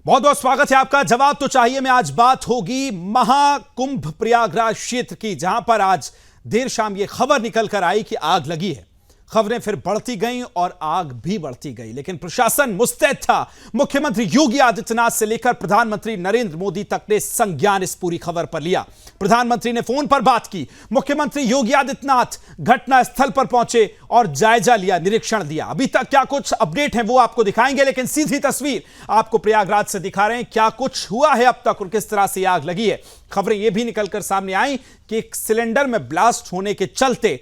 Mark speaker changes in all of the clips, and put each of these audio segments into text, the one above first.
Speaker 1: बहुत बहुत स्वागत है आपका। जवाब तो चाहिए में आज बात होगी महाकुंभ प्रयागराज क्षेत्र की, जहां पर आज देर शाम यह खबर निकल कर आई कि आग लगी है। खबरें फिर बढ़ती गईं और आग भी बढ़ती गई, लेकिन प्रशासन मुस्तैद था। मुख्यमंत्री योगी आदित्यनाथ से लेकर प्रधानमंत्री नरेंद्र मोदी तक ने संज्ञान इस पूरी खबर पर लिया। प्रधानमंत्री ने फोन पर बात की, मुख्यमंत्री योगी आदित्यनाथ घटना स्थल पर पहुंचे और जायजा लिया, निरीक्षण दिया। अभी तक क्या कुछ अपडेट है वो आपको दिखाएंगे, लेकिन सीधी तस्वीर आपको प्रयागराज से दिखा रहे हैं क्या कुछ हुआ है अब तक और किस तरह से आग लगी है। खबरें यह भी निकलकर सामने आई कि एक सिलेंडर में ब्लास्ट होने के चलते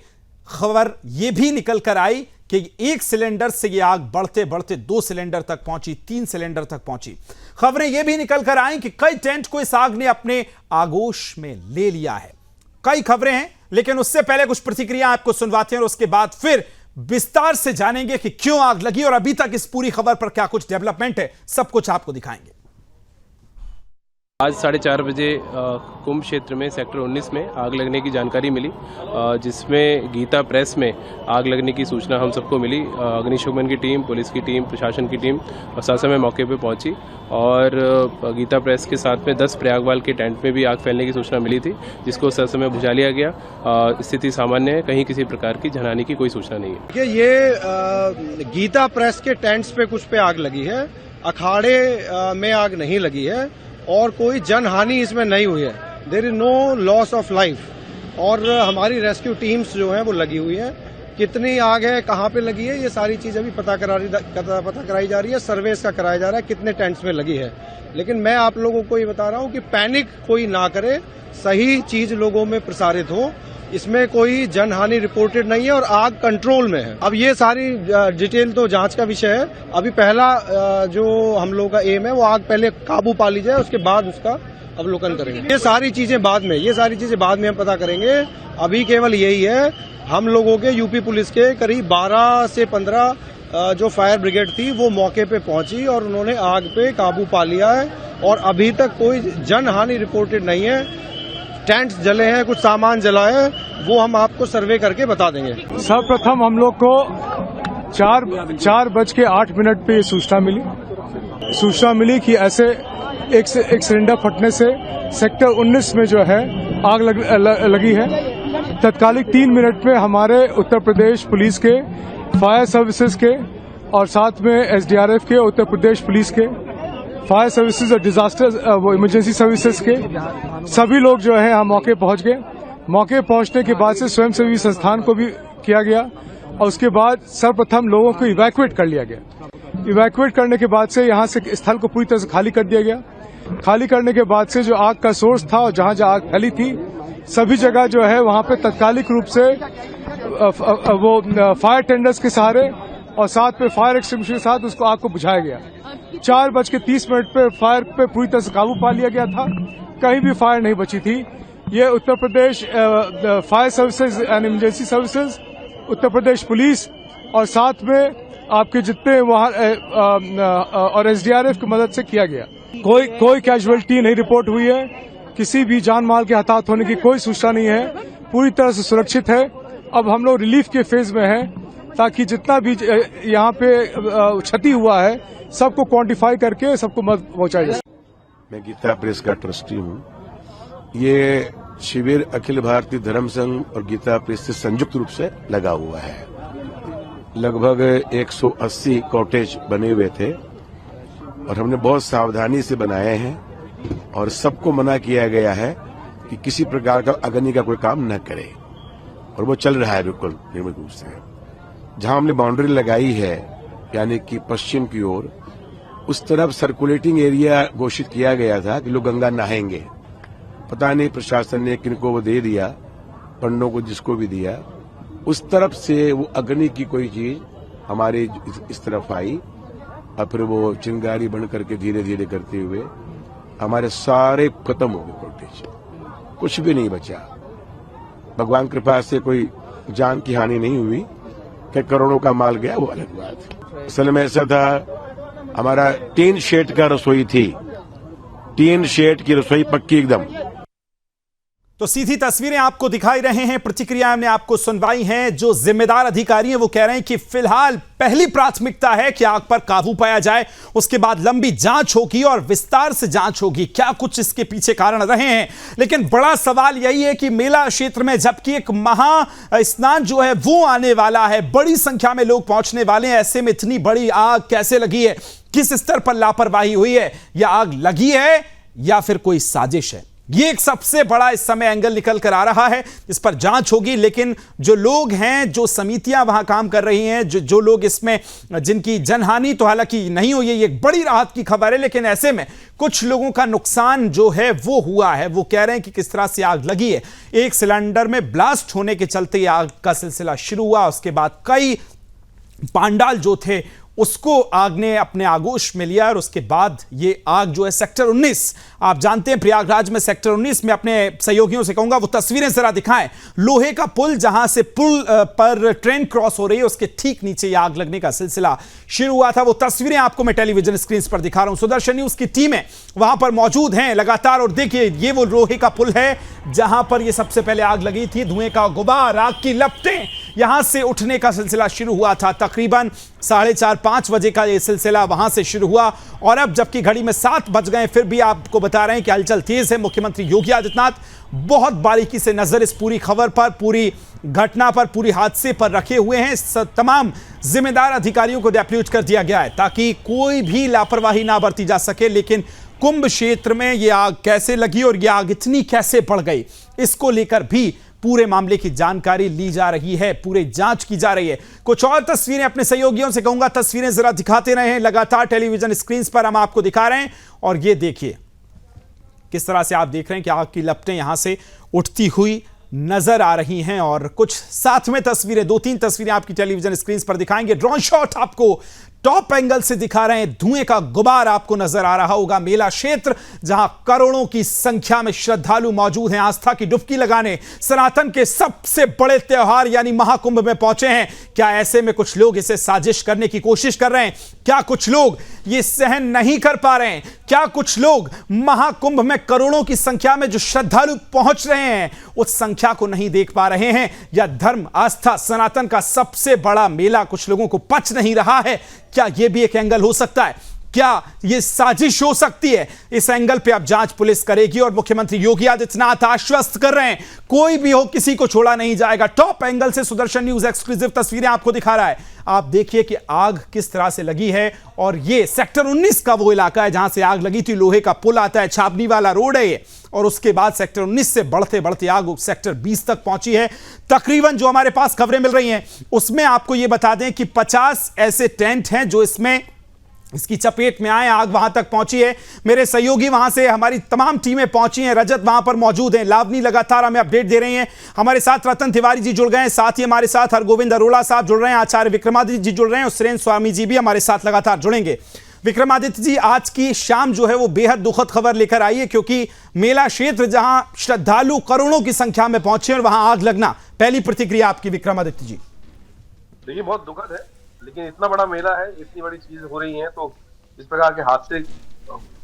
Speaker 1: खबर यह भी निकलकर आई कि एक सिलेंडर से यह आग बढ़ते बढ़ते 2 सिलेंडर तक पहुंची, 3 सिलेंडर तक पहुंची। खबरें यह भी निकलकर आई कि कई टेंट को इस आग ने अपने आगोश में ले लिया है। कई खबरें हैं, लेकिन उससे पहले कुछ प्रतिक्रिया आपको सुनवाते हैं और उसके बाद फिर विस्तार से जानेंगे कि क्यों आग लगी और अभी तक इस पूरी खबर पर क्या कुछ डेवलपमेंट है। सब कुछ आपको दिखाएंगे।
Speaker 2: आज 4:30 बजे कुंभ क्षेत्र में सेक्टर 19 में आग लगने की जानकारी मिली, जिसमें गीता प्रेस में आग लगने की सूचना हम सबको मिली। अग्निशमन की टीम, पुलिस की टीम, प्रशासन की टीम साथ समय मौके पे पहुंची और गीता प्रेस के साथ में 10 प्रयागवाल के टेंट में भी आग फैलने की सूचना मिली थी, जिसको साथ समय बुझा लिया गया। स्थिति सामान्य है, कहीं किसी प्रकार की जनहानि की कोई सूचना नहीं है।
Speaker 3: ये गीता प्रेस के टेंट्स पे कुछ पे आग लगी है, अखाड़े में आग नहीं लगी है और कोई जनहानि इसमें नहीं हुई है। There is no loss of life और हमारी रेस्क्यू टीम्स जो हैं वो लगी हुई है। कितनी आग है, कहाँ पे लगी है, ये सारी चीज अभी पता कराई जा रही है। सर्वे इसका कराया जा रहा है कितने टेंट्स में लगी है। लेकिन मैं आप लोगों को ये बता रहा हूँ कि पैनिक कोई ना करे, सही चीज लोगों में प्रसारित हो। इसमें कोई जनहानि रिपोर्टेड नहीं है और आग कंट्रोल में है। अब ये सारी डिटेल तो जांच का विषय है। अभी पहला जो हम लोगों का एम है वो आग पहले काबू पा ली जाए, उसके बाद उसका अवलोकन करेंगे। ये सारी चीजें बाद में हम पता करेंगे। अभी केवल यही है, हम लोगों के यूपी पुलिस के करीब 12 से 15 जो फायर ब्रिगेड थी वो मौके पे पहुंची और उन्होंने आग पे काबू पा लिया है और अभी तक कोई जनहानि रिपोर्टेड नहीं है। टेंट्स जले हैं, कुछ सामान जला है, वो हम आपको सर्वे करके बता देंगे।
Speaker 4: सर्वप्रथम हम लोग को 4:08 पे सूचना मिली कि ऐसे एक सिलेंडर फटने से सेक्टर 19 में जो है आग लगी है। तत्कालिक 3 मिनट में हमारे उत्तर प्रदेश पुलिस के, फायर सर्विसेज के और साथ में एसडीआरएफ के, उत्तर प्रदेश पुलिस के, फायर सर्विसेज और डिजास्टर इमरजेंसी सर्विसेज के सभी लोग जो है हम मौके पहुंच गए। मौके पहुंचने के बाद से स्वयंसेवी संस्थान को भी किया गया और उसके बाद सर्वप्रथम लोगों को इवैक्यूएट कर लिया गया। इवैक्यूएट करने के बाद से यहां से स्थल को पूरी तरह से खाली कर दिया गया। खाली करने के बाद से जो आग का सोर्स था और जहां जहां आग फैली थी सभी जगह जो है वहां पे तत्कालिक रूप से वो फायर टेंडर्स के सहारे और साथ में फायर एक्सटिंग्विशर के साथ उसको आग को बुझाया गया। 4:30 पे फायर पे पूरी तरह से काबू पा लिया गया था, कहीं भी फायर नहीं बची थी। ये Uttar Pradesh fire services and emergency services, Uttar Pradesh police और साथ में आपके जितने वहां और एसडीआरएफ की मदद से किया गया। कोई कैजुअलिटी नहीं रिपोर्ट हुई है, किसी भी जान माल के हताहत होने की कोई सूचना नहीं है, पूरी तरह से सुरक्षित है। अब हम लोग रिलीफ के फेज में हैं ताकि जितना भी यहाँ पे क्षति हुआ है सबको क्वांटिफाई करके सबको मदद पहुंचाई जाए।
Speaker 5: मैं गीता प्रेस का ट्रस्टी हूँ। ये शिविर अखिल भारतीय धर्म संघ और गीता प्रेस से संयुक्त रूप से लगा हुआ है। लगभग 180 कॉटेज बने हुए थे और हमने बहुत सावधानी से बनाए हैं और सबको मना किया गया है कि किसी प्रकार का अग्नि का कोई काम न करे और वो चल रहा है बिल्कुल नियमित रूप से। जहां हमने बाउंड्री लगाई है यानी कि पश्चिम की ओर, उस तरफ सर्कुलेटिंग एरिया घोषित किया गया था कि लोग गंगा नहाएंगे। पता नहीं प्रशासन ने किनको वो दे दिया, पंडों को जिसको भी दिया, उस तरफ से वो अग्नि की कोई चीज हमारे इस तरफ आई और फिर वो चिंगारी बन करके धीरे धीरे करते हुए हमारे सारे खत्म हो गए कॉटेज, कुछ भी नहीं बचा। भगवान कृपा से कोई जान की हानि नहीं हुई, कि करोड़ों का माल गया वो अलग बात। असल में ऐसा था, हमारा 3 शेड का रसोई थी, 3 शेड की रसोई पक्की एकदम।
Speaker 1: तो सीधी तस्वीरें आपको दिखाई रहे हैं, प्रतिक्रिया हमने आपको सुनवाई हैं। जो जिम्मेदार अधिकारी हैं वो कह रहे हैं कि फिलहाल पहली प्राथमिकता है कि आग पर काबू पाया जाए, उसके बाद लंबी जांच होगी और विस्तार से जांच होगी, क्या कुछ इसके पीछे कारण रहे हैं। लेकिन बड़ा सवाल यही है कि मेला क्षेत्र में जबकि एक महा स्नान जो है वो आने वाला है, बड़ी संख्या में लोग पहुंचने वाले हैं, ऐसे में इतनी बड़ी आग कैसे लगी है, किस स्तर पर लापरवाही हुई है, या आग लगी है या फिर कोई साजिश है। ये एक सबसे बड़ा इस समय एंगल निकल कर आ रहा है, इस पर जांच होगी। लेकिन जो लोग हैं, जो समितियां वहां काम कर रही हैं, जो लोग इसमें जिनकी जनहानि तो हालांकि नहीं हुई है, ये एक बड़ी राहत की खबर है, लेकिन ऐसे में कुछ लोगों का नुकसान जो है वो हुआ है। वो कह रहे हैं कि किस तरह से आग लगी है। एक सिलेंडर में ब्लास्ट होने के चलते आग का सिलसिला शुरू हुआ, उसके बाद कई पांडाल जो थे उसको आग ने अपने आगोश में लिया और उसके बाद ये आग जो है सेक्टर 19, आप जानते हैं प्रयागराज में सेक्टर 19 में, अपने सहयोगियों से कहूंगा वो तस्वीरें जरा दिखाएं। लोहे का पुल, जहां से पुल पर ट्रेन क्रॉस हो रही है, उसके ठीक नीचे ये आग लगने का सिलसिला शुरू हुआ था। वो तस्वीरें आपको मैं टेलीविजन स्क्रीन पर दिखा रहा हूं। सुदर्शन न्यूज की टीमें वहां पर मौजूद हैं लगातार, और देखिए ये वो लोहे का पुल है जहां पर ये सबसे पहले आग लगी थी। धुएं का गुबार, आग की लपटें यहां से उठने का सिलसिला शुरू हुआ था। तकरीबन 4:30-5 बजे का यह सिलसिला वहां से शुरू हुआ और अब जबकि घड़ी में 7 बज गए, फिर भी आपको बता रहे हैं कि हलचल तेज है। मुख्यमंत्री योगी आदित्यनाथ बहुत बारीकी से नजर इस पूरी खबर पर, पूरी घटना पर, पूरी हादसे पर रखे हुए हैं। तमाम जिम्मेदार अधिकारियों को डेप्यूट कर दिया गया है ताकि कोई भी लापरवाही ना बरती जा सके। लेकिन कुंभ क्षेत्र में यह आग कैसे लगी और यह आग इतनी कैसे बढ़ गई, इसको लेकर भी पूरे मामले की जानकारी ली जा रही है, पूरे जांच की जा रही है। कुछ और तस्वीरें अपने सहयोगियों से कहूंगा, तस्वीरें जरा दिखाते रहे, लगातार टेलीविजन स्क्रीन पर हम आपको दिखा रहे हैं। और ये देखिए किस तरह से आप देख रहे हैं कि आग की लपटें यहां से उठती हुई नजर आ रही हैं। और कुछ साथ में तस्वीरें, 2-3 तस्वीरें आपकी टेलीविजन स्क्रीन पर दिखाएंगे। ड्रोन शॉट आपको टॉप एंगल से दिखा रहे हैं। धुएं का गुबार आपको नजर आ रहा होगा। मेला क्षेत्र जहां करोड़ों की संख्या में श्रद्धालु मौजूद हैं, आस्था की डुबकी लगाने सनातन के सबसे बड़े त्योहार यानी महाकुंभ में पहुंचे हैं। क्या ऐसे में कुछ लोग इसे साजिश करने की कोशिश कर रहे हैं? क्या कुछ लोग ये सहन नहीं कर पा रहे हैं? क्या कुछ लोग महाकुंभ में करोड़ों की संख्या में जो श्रद्धालु पहुंच रहे हैं उस संख्या को नहीं देख पा रहे हैं? या धर्म, आस्था, सनातन का सबसे बड़ा मेला कुछ लोगों को पच नहीं रहा है? क्या यह भी एक एंगल हो सकता है? क्या यह साजिश हो सकती है? इस एंगल पे अब जांच पुलिस करेगी और मुख्यमंत्री योगी आदित्यनाथ आश्वस्त कर रहे हैं कोई भी हो, किसी को छोड़ा नहीं जाएगा। टॉप एंगल से सुदर्शन न्यूज एक्सक्लूसिव तस्वीरें आपको दिखा रहा है। आप देखिए कि आग किस तरह से लगी है। और ये सेक्टर 19 का वो इलाका है जहां से आग लगी थी। लोहे का पुल आता है, छाबनी वाला रोड है ये, और उसके बाद सेक्टर 19 से बढ़ते बढ़ते आग सेक्टर 20 तक पहुंची है। तकरीबन जो हमारे पास खबरें मिल रही हैं उसमें आपको यह बता दें कि 50 ऐसे टेंट हैं जो इसकी चपेट में आए, आग वहां तक पहुंची है। मेरे सहयोगी वहां से, हमारी तमाम टीमें पहुंची हैं। रजत वहां पर मौजूद हैं, लावनी लगातार हमें अपडेट दे रही हैं। हमारे साथ रतन तिवारी जी जुड़ गए हैं, साथ ही हमारे साथ हरगोविंद अरोड़ा साहब जुड़ रहे हैं, आचार्य विक्रमादित्य जी जुड़ रहे हैं और सुरेंद्र स्वामी जी भी हमारे साथ लगातार जुड़ेंगे। विक्रमादित्य जी, आज की शाम जो है वो बेहद दुखद खबर लेकर आई है, क्योंकि मेला क्षेत्र जहां श्रद्धालु करोड़ों की संख्या में पहुंचे और वहां आग लगना, पहली प्रतिक्रिया आपकी विक्रमादित्य जी।
Speaker 6: देखिए, बहुत दुखद है, लेकिन इतना बड़ा मेला है, इतनी बड़ी चीज हो रही है, तो इस प्रकार के हादसे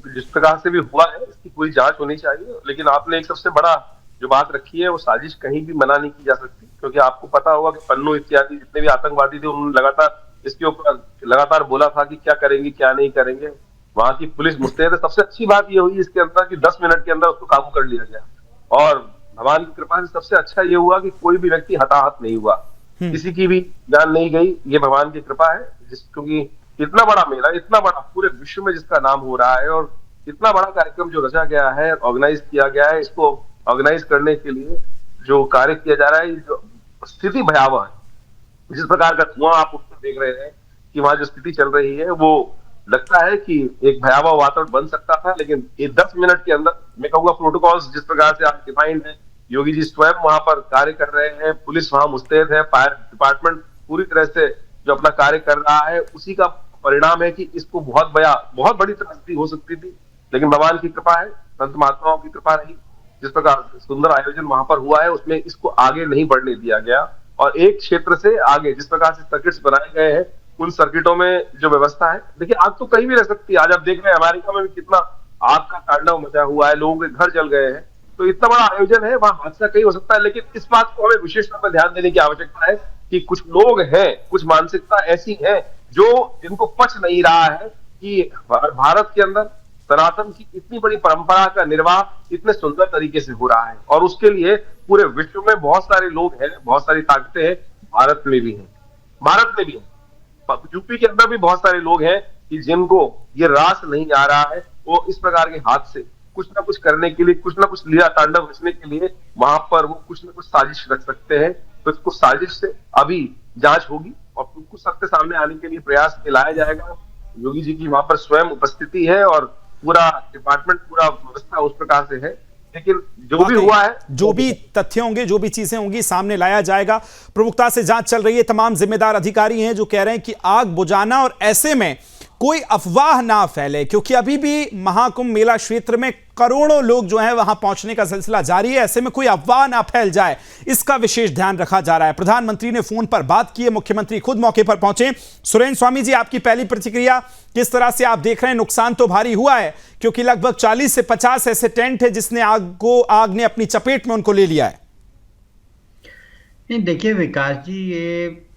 Speaker 6: जिस प्रकार से भी हुआ है इसकी पूरी जांच होनी चाहिए। लेकिन आपने एक सबसे बड़ा जो बात रखी है वो साजिश कहीं भी मना नहीं की जा सकती, क्योंकि आपको पता होगा कि पन्नू इत्यादि जितने भी आतंकवादी थे उन्होंने लगातार इसके ऊपर लगातार बोला था कि क्या करेंगे क्या नहीं करेंगे। वहां की पुलिस मुस्तैद है। सबसे अच्छी बात ये हुई इसके अंदर कि 10 मिनट के अंदर उसको काबू कर लिया गया, और भगवान की कृपा से सबसे अच्छा ये हुआ कि कोई भी व्यक्ति हताहत नहीं हुआ, किसी की भी जान नहीं गई। ये भगवान की कृपा है, क्योंकि इतना बड़ा मेला, इतना बड़ा पूरे विश्व में जिसका नाम हो रहा है, और इतना बड़ा कार्यक्रम जो रचा गया है, ऑर्गेनाइज किया गया है, इसको ऑर्गेनाइज करने के लिए जो कार्य किया जा रहा है, जो स्थिति भयावह है। जिस प्रकार का धुआं आप उत्तर देख रहे हैं कि वहां जो स्थिति चल रही है, वो लगता है कि एक भयावह वातावरण बन सकता था। लेकिन ये 10 मिनट के अंदर, मैं कहूंगा प्रोटोकॉल्स जिस प्रकार से आप डिफाइंड है, योगी जी स्वयं वहां पर कार्य कर रहे हैं, पुलिस वहां मुस्तैद है, फायर डिपार्टमेंट पूरी तरह से जो अपना कार्य कर रहा है, उसी का परिणाम है कि इसको बहुत बड़ी त्रासदी हो सकती थी। लेकिन भगवान की कृपा है, संत महात्माओं की कृपा रही, जिस प्रकार सुंदर आयोजन वहां पर हुआ है उसमें इसको आगे नहीं बढ़ने दिया गया। और एक क्षेत्र से आगे जिस प्रकार से सर्किट्स बनाए गए हैं, उन सर्किटों में जो व्यवस्था है, देखिए आग तो कहीं भी रह सकती है। आज आप देख रहे हैं अमेरिका में भी कितना आग का तांडव मचा हुआ है, लोगों के घर जल गए हैं। तो इतना बड़ा आयोजन है, वहां हादसा कहीं हो सकता है। लेकिन इस बात को हमें विशेष रूप में ध्यान देने की आवश्यकता है कि कुछ लोग हैं, कुछ मानसिकता ऐसी है जो जिनको पच नहीं रहा है कि भारत के अंदर सनातन की इतनी बड़ी परंपरा का निर्वाह इतने सुंदर तरीके से हो रहा है। और उसके लिए पूरे विश्व में बहुत सारे लोग हैं, बहुत सारी ताकतें हैं, भारत में भी है, यूपी के अंदर भी बहुत सारे लोग हैं कि जिनको ये रास नहीं आ रहा है, वो इस प्रकार के हाथ से कुछ ना कुछ करने के लिए, कुछ ना कुछ लीला तांडव रचने के लिए वहां पर वो कुछ ना कुछ साजिश रच सकते हैं। तो इसको साजिश से अभी जांच होगी और कुछ सत्य सामने आने के लिए प्रयास लाया जाएगा। योगी जी की वहां पर स्वयं उपस्थिति है और पूरा डिपार्टमेंट, पूरा व्यवस्था उस प्रकार से है। लेकिन जो भी हुआ है,
Speaker 1: जो भी तथ्य होंगे, जो भी चीजें होंगी, सामने लाया जाएगा। प्रमुखता से जांच चल रही है। तमाम जिम्मेदार अधिकारी हैं जो कह रहे हैं कि आग बुझाना और ऐसे में कोई अफवाह ना फैले, क्योंकि अभी भी महाकुंभ मेला क्षेत्र में करोड़ों लोग जो हैं वहां पहुंचने का सिलसिला जारी है। ऐसे में कोई अफवाह ना फैल जाए, इसका विशेष ध्यान रखा जा रहा है। प्रधानमंत्री ने फोन पर बात की है, मुख्यमंत्री खुद मौके पर पहुंचे। सुरेंद्र स्वामी जी, आपकी पहली प्रतिक्रिया, किस तरह से आप देख रहे हैं? नुकसान तो भारी हुआ है क्योंकि लगभग 40 से 50 ऐसे टेंट है जिसने आग ने अपनी चपेट में उनको ले लिया है।
Speaker 7: नहीं, देखिए विकास जी,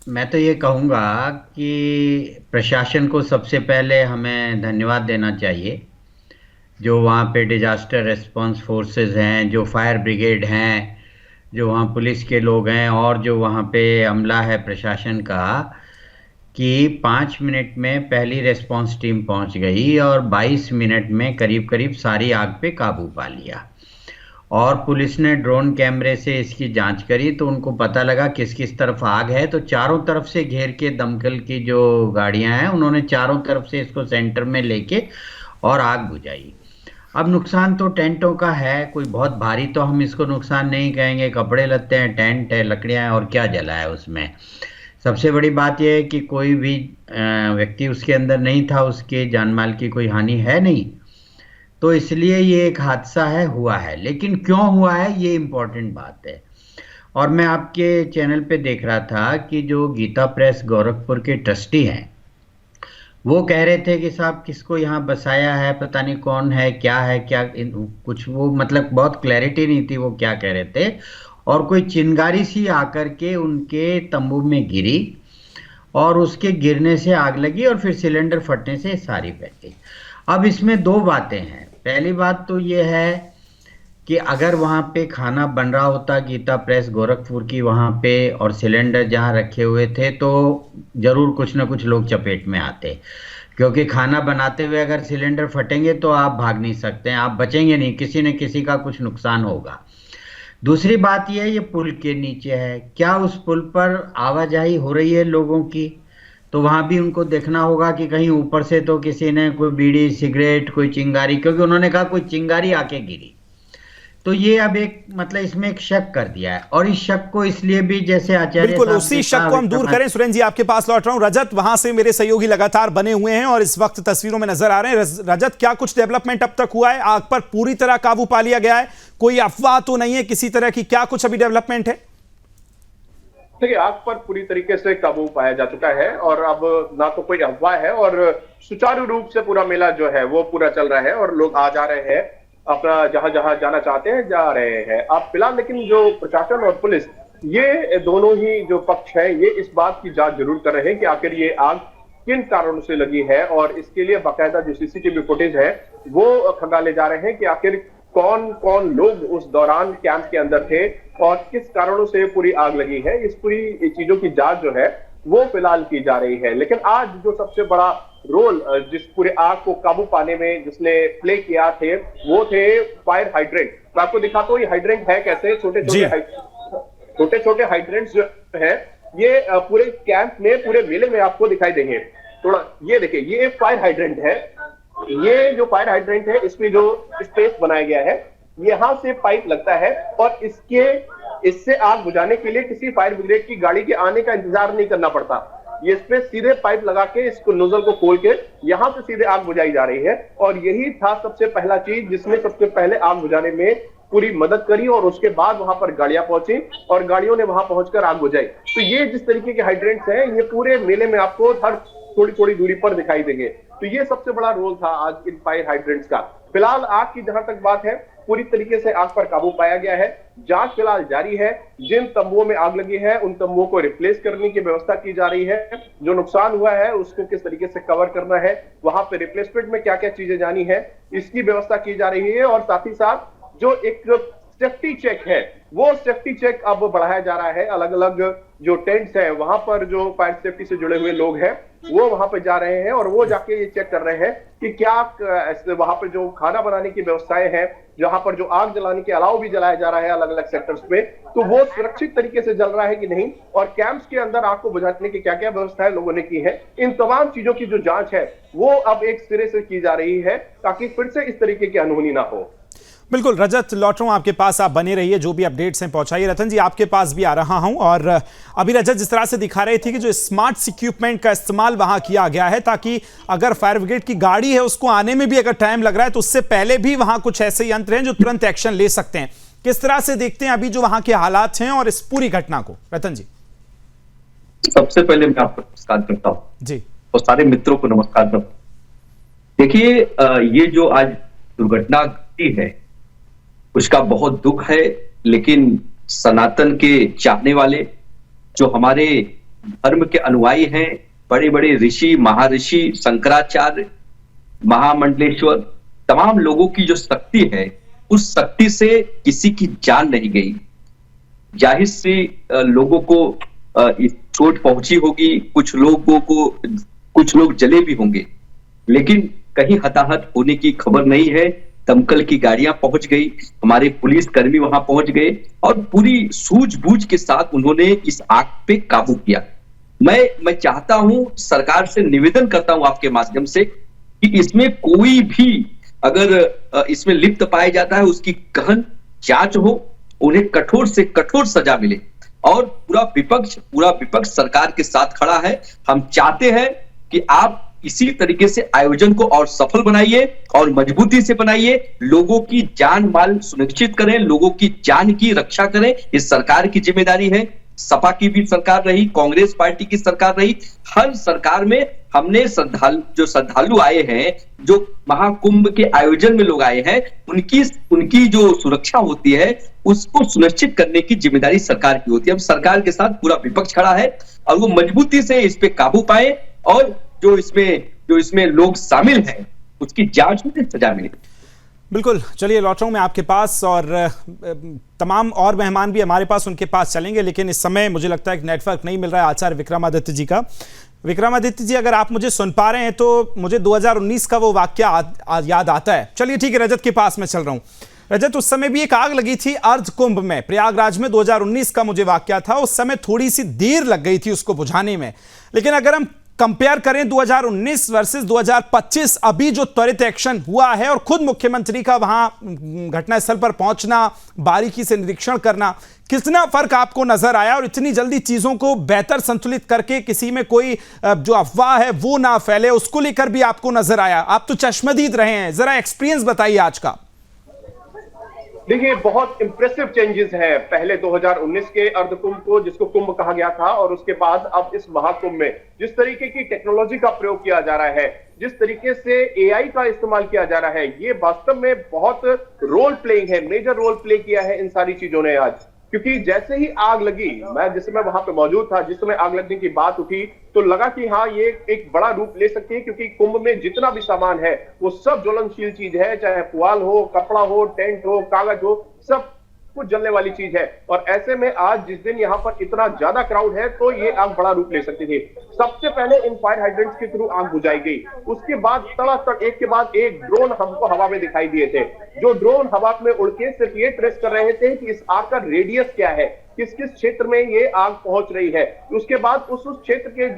Speaker 7: मैं तो ये कहूँगा कि प्रशासन को सबसे पहले हमें धन्यवाद देना चाहिए। जो वहाँ पे डिजास्टर रिस्पांस फोर्सेस हैं, जो फायर ब्रिगेड हैं, जो वहाँ पुलिस के लोग हैं और जो वहाँ पे अमला है प्रशासन का, कि 5 मिनट में पहली रिस्पांस टीम पहुँच गई और 22 मिनट में करीब करीब सारी आग पे काबू पा लिया। और पुलिस ने ड्रोन कैमरे से इसकी जांच करी तो उनको पता लगा किस किस तरफ आग है, तो चारों तरफ से घेर के दमकल की जो गाड़ियां हैं उन्होंने चारों तरफ से इसको सेंटर में लेके और आग बुझाई। अब नुकसान तो टेंटों का है, कोई बहुत भारी तो हम इसको नुकसान नहीं कहेंगे, कपड़े लत्ते हैं, टेंट है, लकड़ियां हैं और क्या जला है उसमें। सबसे बड़ी बात यह है कि कोई भी व्यक्ति उसके अंदर नहीं था, उसके जान माल की कोई हानि है नहीं, तो इसलिए ये एक हादसा है, हुआ है। लेकिन क्यों हुआ है, ये इम्पोर्टेंट बात है। और मैं आपके चैनल पे देख रहा था कि जो गीता प्रेस गोरखपुर के ट्रस्टी हैं वो कह रहे थे कि साहब किसको यहाँ बसाया है, पता नहीं कौन है, क्या कुछ वो मतलब बहुत क्लैरिटी नहीं थी वो क्या कह रहे थे। और कोई चिंगारी सी आकर के उनके तंबू में गिरी और उसके गिरने से आग लगी और फिर सिलेंडर फटने से सारी फैल गई। अब इसमें दो बातें हैं। पहली बात तो ये है कि अगर वहाँ पे खाना बन रहा होता गीता प्रेस गोरखपुर की वहाँ पे और सिलेंडर जहाँ रखे हुए थे तो ज़रूर कुछ ना कुछ लोग चपेट में आते, क्योंकि खाना बनाते हुए अगर सिलेंडर फटेंगे तो आप भाग नहीं सकते हैं, आप बचेंगे नहीं, किसी न किसी का कुछ नुकसान होगा। दूसरी बात ये पुल के नीचे है, क्या उस पुल पर आवाजाही हो रही है लोगों की, तो वहाँ भी उनको देखना होगा कि कहीं ऊपर से तो किसी ने कोई बीड़ी सिगरेट कोई चिंगारी, क्योंकि उन्होंने कहा कोई चिंगारी आके गिरी, तो ये अब एक मतलब इसमें एक शक कर दिया है। और इस शक को इसलिए भी जैसे आचार्य
Speaker 1: बिल्कुल उसी शक को हम दूर करें। सुरेंद्र जी आपके पास लौट रहा हूं। रजत, वहां से मेरे सहयोगी लगातार बने हुए हैं और इस वक्त तस्वीरों में नजर आ रहे हैं। रजत, क्या कुछ डेवलपमेंट अब तक हुआ है? आग पर पूरी तरह काबू पा लिया गया है, कोई अफवाह तो नहीं है किसी तरह की? क्या कुछ अभी डेवलपमेंट है?
Speaker 8: देखिए, आग पर पूरी तरीके से काबू पाया जा चुका है और अब ना तो कोई अफवाह है और सुचारू रूप से पूरा मेला जो है वो पूरा चल रहा है और लोग आ जा रहे हैं, अपना जहां जहां जाना चाहते हैं जा रहे हैं। अब फिलहाल लेकिन जो प्रशासन और पुलिस ये दोनों ही जो पक्ष है ये इस बात की जांच जरूर कर रहे हैं कि आखिर ये आग किन कारणों से लगी है और इसके लिए बाकायदा जो सीसीटीवी फुटेज है वो खंगाले जा रहे हैं कि आखिर कौन कौन लोग उस दौरान कैंप के अंदर थे और किस कारणों से पूरी आग लगी है। इस पूरी चीजों की जांच जो है वो फिलहाल की जा रही है। लेकिन आज जो सबसे बड़ा रोल जिस पूरे आग को काबू पाने में जिसने प्ले किया थे वो थे फायर हाइड्रेंट। मैं आपको दिखाता हूँ ये हाइड्रेंट है कैसे, छोटे छोटे हाइड्रेंट्स जो है ये पूरे कैंप में पूरे मेले में आपको दिखाई देंगे। थोड़ा ये देखिए, ये एक फायर हाइड्रेंट है। ये जो फायर हाइड्रेंट है इसमें जो स्पेस बनाया गया है यहाँ से पाइप लगता है और इससे आग बुझाने के लिए किसी फायर ब्रिगेड की गाड़ी के आने का इंतजार नहीं करना पड़ता। ये इस पे सीधे पाइप लगा के इसको नोजल को खोल के यहाँ पे सीधे आग बुझाई जा रही है और यही था सबसे पहला चीज जिसने सबसे पहले आग बुझाने में पूरी मदद करी और उसके बाद वहां पर गाड़ियां पहुंची और गाड़ियों ने वहां पहुंचकर आग बुझाई। तो ये जिस तरीके के हाइड्रेंट्स हैं ये पूरे मेले में आपको हर थोड़ी थोड़ी दूरी पर दिखाई देंगे। तो ये सबसे बड़ा रोल था आज इन फायर हाइड्रेंट्स का। फिलहाल आग की जहां तक बात है पूरी तरीके से आग पर काबू पाया गया है। जांच फिलहाल जारी है। जिन तंबुओं में आग लगी है उन तंबुओं को रिप्लेस करने की व्यवस्था की जा रही है। जो नुकसान हुआ है उसको किस तरीके से कवर करना है, वहां पे रिप्लेसमेंट में क्या क्या चीजें जानी है, इसकी व्यवस्था की जा रही है। और साथ ही साथ जो एक सेफ्टी चेक है वो सेफ्टी चेक अब बढ़ाया जा रहा है। अलग अलग जो टेंट्स हैं वहां पर जो फायर सेफ्टी से जुड़े हुए लोग हैं वो वहां पे जा रहे हैं और वो जाके ये चेक कर रहे हैं कि क्या वहां पर जो खाना बनाने की व्यवस्थाएं हैं, जहां पर जो आग जलाने के अलावा भी जलाया जा रहा है अलग अलग सेक्टर्स में, तो वो सुरक्षित तरीके से जल रहा है कि नहीं, और कैंप्स के अंदर आग को बुझाने की क्या क्या व्यवस्थाएं लोगों ने की है, इन तमाम चीजों की जो जांच है वो अब एक सिरे से की जा रही है ताकि फिर से इस तरीके की अनहोनी ना हो।
Speaker 1: बिल्कुल रजत, लौट रहा हूं आपके पास, आप बने रहिए, जो भी अपडेट्स हैं पहुंचाइए। रतन जी आपके पास भी आ रहा हूं। और अभी रजत जिस तरह से दिखा रहे थे कि जो स्मार्ट इक्विपमेंट का इस्तेमाल वहां किया गया है ताकि अगर फायर ब्रिगेड की गाड़ी है उसको आने में भी अगर टाइम लग रहा है तो उससे पहले भी वहां कुछ ऐसे यंत्र हैं जो तुरंत एक्शन ले सकते हैं। किस तरह से देखते हैं अभी जो वहां के हालात हैं और इस पूरी घटना को, रतन जी?
Speaker 9: सबसे पहले मैं आपको नमस्कार करता हूं
Speaker 1: जी,
Speaker 9: और सारे मित्रों को नमस्कार करता हूं। देखिए, ये जो आज दुर्घटना घटी है उसका बहुत दुख है, लेकिन सनातन के चाहने वाले जो हमारे धर्म के अनुयायी हैं, बड़े बड़े ऋषि, महर्षि, शंकराचार्य, महामंडलेश्वर, तमाम लोगों की जो शक्ति है उस शक्ति से किसी की जान नहीं गई। जाहिर से लोगों को चोट पहुंची होगी, कुछ लोग जले भी होंगे, लेकिन कहीं हताहत होने की खबर नहीं है। दमकल की गाड़ियां पहुंच गई, हमारे पुलिस कर्मी वहां पहुंच गए और पूरी सूझबूझ के साथ उन्होंने इस आग पे काबू किया। मैं चाहता हूं, सरकार से निवेदन करता हूं आपके माध्यम से कि इसमें कोई भी अगर इसमें लिप्त पाया जाता है उसकी गहन जांच हो, उन्हें कठोर से कठोर सजा मिले। और पूरा विपक्ष सरकार के साथ खड़ा है। हम चाहते हैं कि आप इसी तरीके से आयोजन को और सफल बनाइए और मजबूती से बनाइए, लोगों की जान माल सुनिश्चित करें, लोगों की जान की रक्षा करें। इस सरकार की जिम्मेदारी है। सपा की भी सरकार रही, कांग्रेस पार्टी की सरकार रही, हर सरकार में हमने श्रद्धालु आए हैं, जो महाकुंभ के आयोजन में लोग आए हैं, उनकी जो सुरक्षा होती है उसको सुनिश्चित करने की जिम्मेदारी सरकार की होती है। अब सरकार के साथ पूरा विपक्ष खड़ा है और वो मजबूती से इस पे काबू पाए और जो इसमें लोग शामिल हैं उसकी जांच में सजा मिले।
Speaker 1: बिल्कुल, चलिए लौट रहा हूं मैं आपके पास और तमाम और मेहमान भी हमारे पास उनके पास चलेंगे, लेकिन इस समय मुझे लगता है कि नेटवर्क नहीं मिल रहा है आचार्य विक्रमादित्य जी का। विक्रमादित्य जी, अगर आप मुझे सुन पा रहे हैं तो मुझे 2019 का वो वाकया याद आता है। चलिए ठीक है, रजत के पास मैं चल रहा हूं। रजत, उस समय भी एक आग लगी थी अर्ध कुंभ में, प्रयागराज में, 2019 का मुझे वाकया था। उस समय थोड़ी सी देर लग गई थी उसको बुझाने में, लेकिन अगर हम कंपेयर करें 2019 वर्सेस 2025, अभी जो त्वरित एक्शन हुआ है और खुद मुख्यमंत्री का वहां घटनास्थल पर पहुंचना, बारीकी से निरीक्षण करना, कितना फर्क आपको नजर आया? और इतनी जल्दी चीजों को बेहतर संतुलित करके किसी में कोई जो अफवाह है वो ना फैले, उसको लेकर भी आपको नजर आया? आप तो चश्मदीद रहे हैं, जरा एक्सपीरियंस बताइए आज का।
Speaker 8: देखिए, बहुत इंप्रेसिव चेंजेस है पहले 2019 के अर्धकुंभ को, जिसको कुंभ कहा गया था, और उसके बाद अब इस महाकुंभ में जिस तरीके की टेक्नोलॉजी का प्रयोग किया जा रहा है, जिस तरीके से एआई का इस्तेमाल किया जा रहा है, ये वास्तव में बहुत रोल प्लेइंग है, मेजर रोल प्ले किया है इन सारी चीजों ने आज। क्योंकि जैसे ही आग लगी, मैं जिस समय वहां पे मौजूद था, जिस समय आग लगने की बात उठी, तो लगा कि हाँ, ये एक बड़ा रूप ले सकती है, क्योंकि कुंभ में जितना भी सामान है वो सब ज्वलनशील चीज है, चाहे पुआल हो, कपड़ा हो, टेंट हो, कागज हो, सब कुछ जलने वाली चीज है। और ऐसे में आज जिस दिन यहाँ पर इतना ज्यादा क्राउड है तो ये आग बड़ा रूप ले सकती थी। सबसे पहले इन फायर हाइड्रेंट्स के थ्रू आग बुझाई गई। उसके बाद तड़ातड़ एक के बाद एक ड्रोन हमको हवा में दिखाई दिए थे। जो ड्रोन हवा में उड़ के सिर्फ ये ट्रेस कर रहे थे कि इस आग का रेडियस क्या है, किस किस क्षेत्र में ये आग पहुंच रही है। उसके बाद उस क्षेत्र के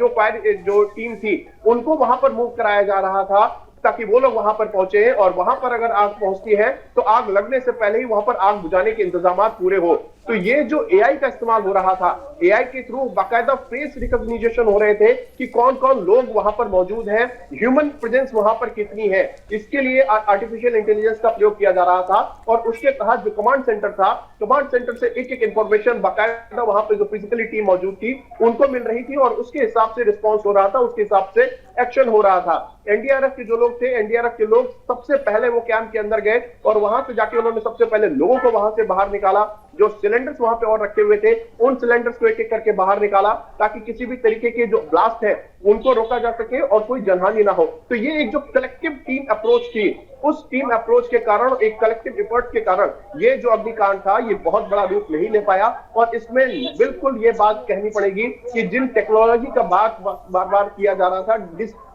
Speaker 8: जो टीम थी उनको वहां पर मूव कराया जा रहा था ताकि वो लोग वहां पर पहुंचे, और वहां पर अगर आग पहुंचती है तो आग लगने से पहले ही वहां पर आग बुझाने के इंतजाम पूरे हो। तो ये जो एआई का इस्तेमाल हो रहा था, एआई के थ्रू बाकायदा फेस रिकॉग्निशन हो रहे थे कि कौन कौन लोग वहां पर मौजूद हैं, ह्यूमन प्रेजेंस वहां पर कितनी है, इसके लिए आर्टिफिशियल इंटेलिजेंस का प्रयोग किया जा रहा था। और उसके तहत जो कमांड सेंटर था, कमांड सेंटर से एक एक इंफॉर्मेशन बाकायदा वहां पर जो फिजिकली टीम मौजूद थी उनको मिल रही थी, और उसके हिसाब से रिस्पॉन्स हो रहा था, उसके हिसाब से एक्शन हो रहा था। एनडीआरएफ के जो लोग थे, एनडीआरएफ के लोग सबसे पहले वो कैंप के अंदर गए और वहां से जाके उन्होंने सबसे पहले लोगों को वहां से बाहर निकाला। जो सिलेंडर्स वहां पे और रखे हुए थे, उन सिलेंडर्स को एक एक करके बाहर निकाला ताकि किसी भी तरीके के जो ब्लास्ट है उनको रोका जा सके और कोई जनहानि ना हो। तो ये एक जो कलेक्टिव टीम अप्रोच थी, उस टीम अप्रोच के कारण, एक कलेक्टिव एफर्ट के कारण ये जो अग्निकांड था ये बहुत बड़ा रूप नहीं ले पाया। और इसमें बिल्कुल ये बात कहनी पड़ेगी कि जिन टेक्नोलॉजी का बात बार बार किया जा रहा था,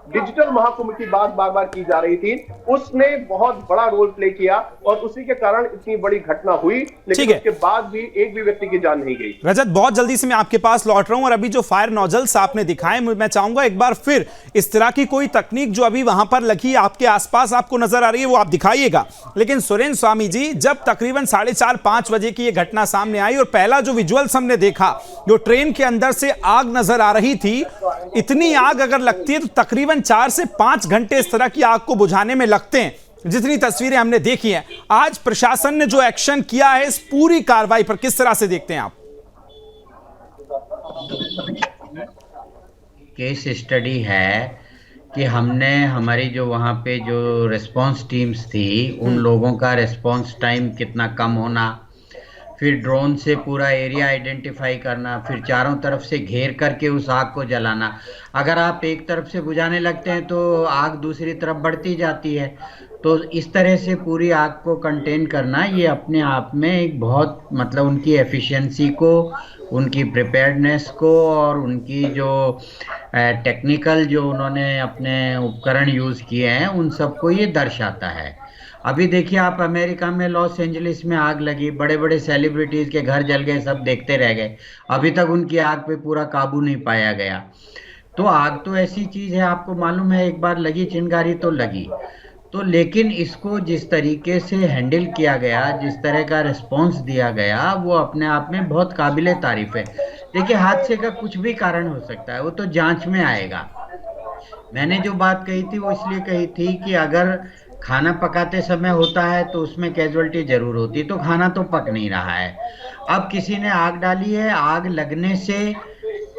Speaker 8: डिजिटल महाकुंभ की बात बार बार की जा रही थी, उसने बहुत बड़ा रोल प्ले किया और उसी के कारण इतनी बड़ी घटना हुई, लेकिन उसके बाद भी एक भी व्यक्ति की जान नहीं गई।
Speaker 1: रजत, बहुत जल्दी से मैं आपके पास लौट रहा हूं और अभी जो फायर नोजल्स आपने दिखाए, मैं चाहूंगा एक बार फिर इस तरह की कोई तकनीक जो अभी वहां पर लगी आपके आसपास आपको नजर आ रही है वो आप दिखाइएगा। लेकिन सुरेंद्र स्वामी जी, जब तकरीबन 4:30-5 बजे की ये घटना सामने आई और पहला जो विजुअल्स हमने देखा, जो ट्रेन के अंदर से आग नजर आ रही थी, इतनी आग अगर लगती है तो तकरीबन 4 से 5 घंटे इस तरह की आग को बुझाने में लगते हैं, जितनी तस्वीरें हमने देखी हैं। आज प्रशासन ने जो एक्शन किया है इस पूरी कार्रवाई पर किस तरह से देखते हैं आप?
Speaker 7: केस स्टडी है कि हमने हमारी जो वहाँ पे जो रिस्पांस टीम्स थी, उन लोगों का रिस्पांस टाइम कितना कम होना, फिर ड्रोन से पूरा एरिया आइडेंटिफाई करना, फिर चारों तरफ से घेर करके उस आग को जलाना। अगर आप एक तरफ से बुझाने लगते हैं तो आग दूसरी तरफ बढ़ती जाती है। तो इस तरह से पूरी आग को कंटेन करना, ये अपने आप में एक बहुत मतलब उनकी एफिशिएंसी को, उनकी प्रिपेयर्डनेस को और उनकी जो टेक्निकल जो उन्होंने अपने उपकरण यूज़ किए हैं उन सबको ये दर्शाता है। अभी देखिए आप, अमेरिका में लॉस एंजलिस में आग लगी, बड़े बड़े सेलिब्रिटीज़ के घर जल गए, सब देखते रह गए, अभी तक उनकी आग पे पूरा काबू नहीं पाया गया। तो आग तो ऐसी चीज़ है, आपको मालूम है, एक बार लगी चिंगारी तो लगी। तो लेकिन इसको जिस तरीके से हैंडल किया गया, जिस तरह का रिस्पॉन्स दिया गया, वो अपने आप में बहुत काबिले तारीफ है। देखिए हादसे का कुछ भी कारण हो सकता है, वो तो जांच में आएगा। मैंने जो बात कही थी वो इसलिए कही थी कि अगर खाना पकाते समय होता है तो उसमें कैजुअलिटी जरूर होती, तो खाना तो पक नहीं रहा है। अब किसी ने आग डाली है, आग लगने से